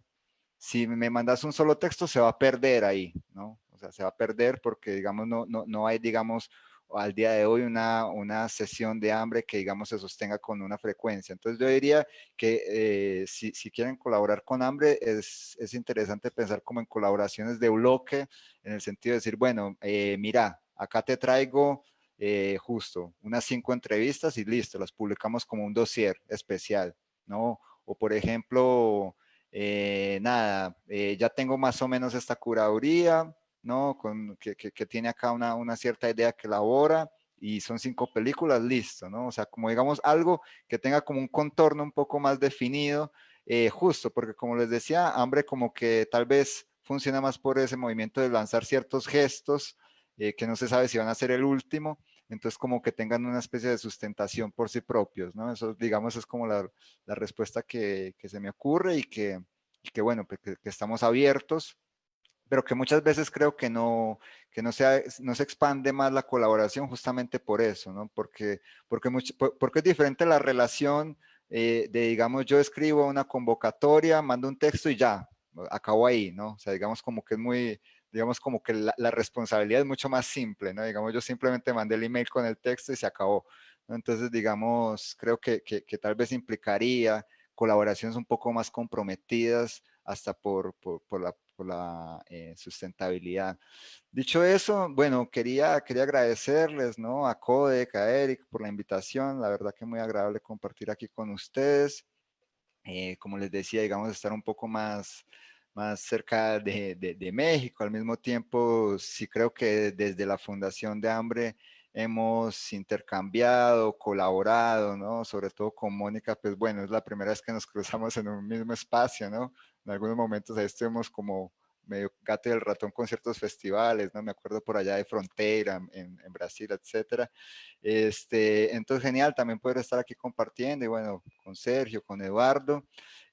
si me mandas un solo texto se va a perder ahí, ¿no? O sea, se va a perder porque, digamos, no hay, digamos, al día de hoy una sesión de Hambre que, digamos, se sostenga con una frecuencia. Entonces yo diría que si quieren colaborar con Hambre, es interesante pensar como en colaboraciones de bloque, en el sentido de decir, bueno, mira, acá te traigo justo unas 5 entrevistas y listo, las publicamos como un dossier especial, ¿no? O por ejemplo, nada, ya tengo más o menos esta curaduría, ¿no? Que tiene acá una cierta idea que elabora y son 5 películas, listo, ¿no? O sea, como digamos algo que tenga como un contorno un poco más definido, justo, porque como les decía, Hambre como que tal vez funciona más por ese movimiento de lanzar ciertos gestos que no se sabe si van a ser el último, entonces como que tengan una especie de sustentación por sí propios, ¿no? Eso, digamos, es como la respuesta que se me ocurre y que bueno, pues que estamos abiertos, pero que muchas veces creo que no se expande más la colaboración justamente por eso, ¿no? Porque es diferente la relación digamos, yo escribo una convocatoria, mando un texto y ya, acabo ahí, ¿no? O sea, digamos como que es muy, digamos como que la responsabilidad es mucho más simple, ¿no? Digamos, yo simplemente mandé el email con el texto y se acabó, ¿no? Entonces, digamos, creo que tal vez implicaría colaboraciones un poco más comprometidas hasta por la sustentabilidad. Dicho eso, bueno, quería agradecerles, ¿no? A Codec, a Eric por la invitación. La verdad que muy agradable compartir aquí con ustedes. Como les decía, digamos, estar un poco más cerca de México. Al mismo tiempo, sí creo que desde la Fundación de Hambre hemos intercambiado, colaborado, ¿no? Sobre todo con Mónica, pues bueno, es la primera vez que nos cruzamos en un mismo espacio, ¿no? En algunos momentos ahí estuvimos como medio gato y el ratón con ciertos festivales, ¿no? Me acuerdo por allá de Frontera, en Brasil, etcétera. Entonces, genial también poder estar aquí compartiendo y bueno, con Sergio, con Eduardo.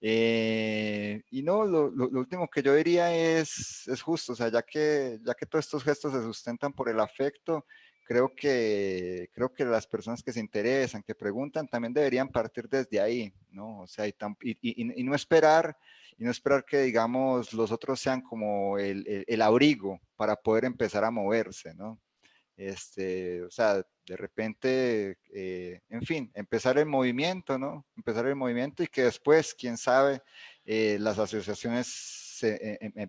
Y no, lo último que yo diría es justo, o sea, ya que todos estos gestos se sustentan por el afecto, creo que las personas que se interesan, que preguntan, también deberían partir desde ahí, ¿no? O sea, y no esperar que, digamos, los otros sean como el abrigo para poder empezar a moverse, ¿no? O sea, de repente, en fin, empezar el movimiento, ¿no? Empezar el movimiento y que después, quién sabe, las asociaciones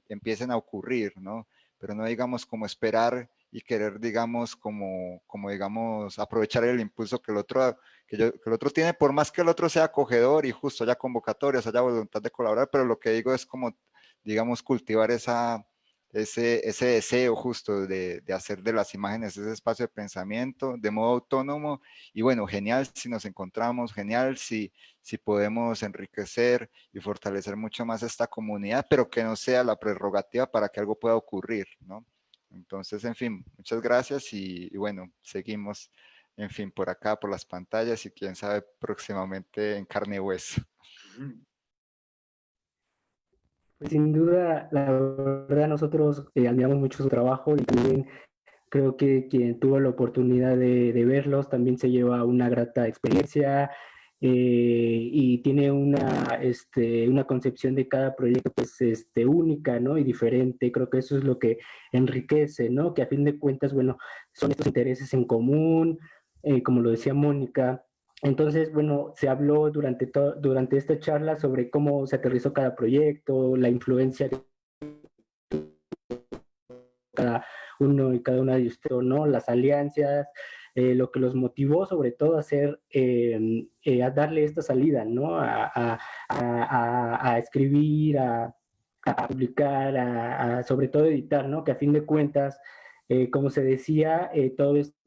empiecen a ocurrir, ¿no? Pero no digamos como esperar y querer, digamos, como digamos, aprovechar el impulso que que el otro tiene, por más que el otro sea acogedor y justo haya convocatorias, haya voluntad de colaborar, pero lo que digo es como, digamos, cultivar ese deseo justo de hacer de las imágenes ese espacio de pensamiento de modo autónomo. Y bueno, genial si nos encontramos, genial si podemos enriquecer y fortalecer mucho más esta comunidad, pero que no sea la prerrogativa para que algo pueda ocurrir, ¿no? Entonces, en fin, muchas gracias y bueno, seguimos, en fin, por acá, por las pantallas y quién sabe próximamente en carne y hueso. Pues sin duda, la verdad nosotros admiramos mucho su trabajo y también creo que quien tuvo la oportunidad de verlos también se lleva una grata experiencia y tiene una concepción de cada proyecto pues única, ¿no? Y diferente. Creo que eso es lo que enriquece, ¿no? Que a fin de cuentas, bueno, son estos intereses en común, como lo decía Mónica. Entonces, bueno, se habló durante esta charla sobre cómo se aterrizó cada proyecto, la influencia de cada uno y cada una de ustedes, ¿no? Las alianzas, lo que los motivó sobre todo a hacer, a darle esta salida, ¿no? A escribir, a publicar, sobre todo editar, ¿no? Que a fin de cuentas, como se decía, todo esto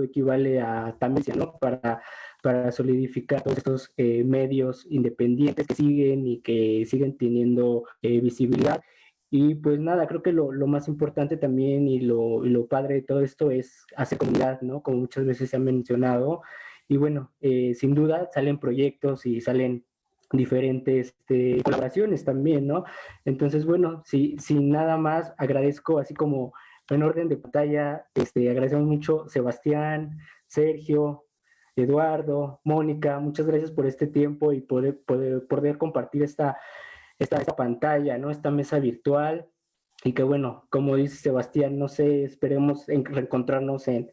equivale a también, ¿no? Para solidificar todos estos medios independientes que siguen y que siguen teniendo visibilidad. Y pues nada, creo que lo más importante también y lo padre de todo esto es hacer comunidad, ¿no? Como muchas veces se ha mencionado. Y bueno, sin duda salen proyectos y salen diferentes colaboraciones también, ¿no? Entonces, bueno, sin nada más, agradezco así como en orden de pantalla, agradecemos mucho Sebastián, Sergio, Eduardo, Mónica, muchas gracias por este tiempo y poder compartir esta pantalla, ¿no? Esta mesa virtual. Y que bueno, como dice Sebastián, no sé, esperemos reencontrarnos en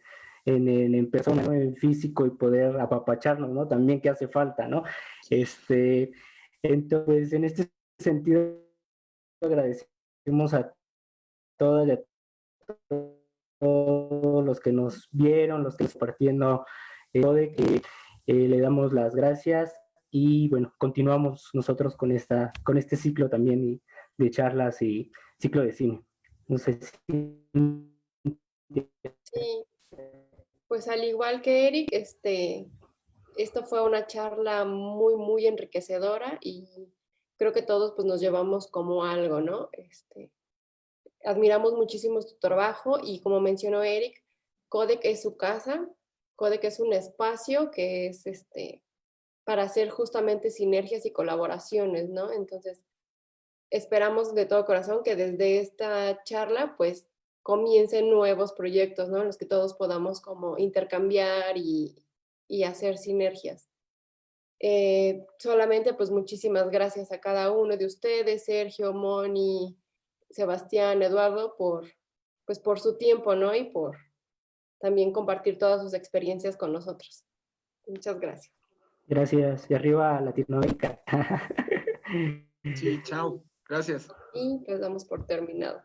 persona, ¿no? En físico y poder apapacharnos, ¿no? También que hace falta, ¿no? Entonces, en este sentido, agradecemos a todas y a todos los que nos vieron, los que nos compartiendo, de que le damos las gracias y bueno, continuamos nosotros con este ciclo también de charlas y ciclo de cine. No sé si... Sí, pues al igual que Eric, esto fue una charla muy, muy enriquecedora y creo que todos pues nos llevamos como algo, ¿no? Admiramos muchísimo tu trabajo y como mencionó Eric, Codec es su casa, Codec es un espacio que es para hacer justamente sinergias y colaboraciones, ¿no? Entonces, esperamos de todo corazón que desde esta charla pues comiencen nuevos proyectos, ¿no? En los que todos podamos como intercambiar y hacer sinergias. Solamente pues muchísimas gracias a cada uno de ustedes, Sergio, Moni, Sebastián, Eduardo, por su tiempo, ¿no? Y por también compartir todas sus experiencias con nosotros. Muchas gracias. Gracias. Y arriba Latinoamérica. Sí, chao. Gracias. Y pues damos por terminado.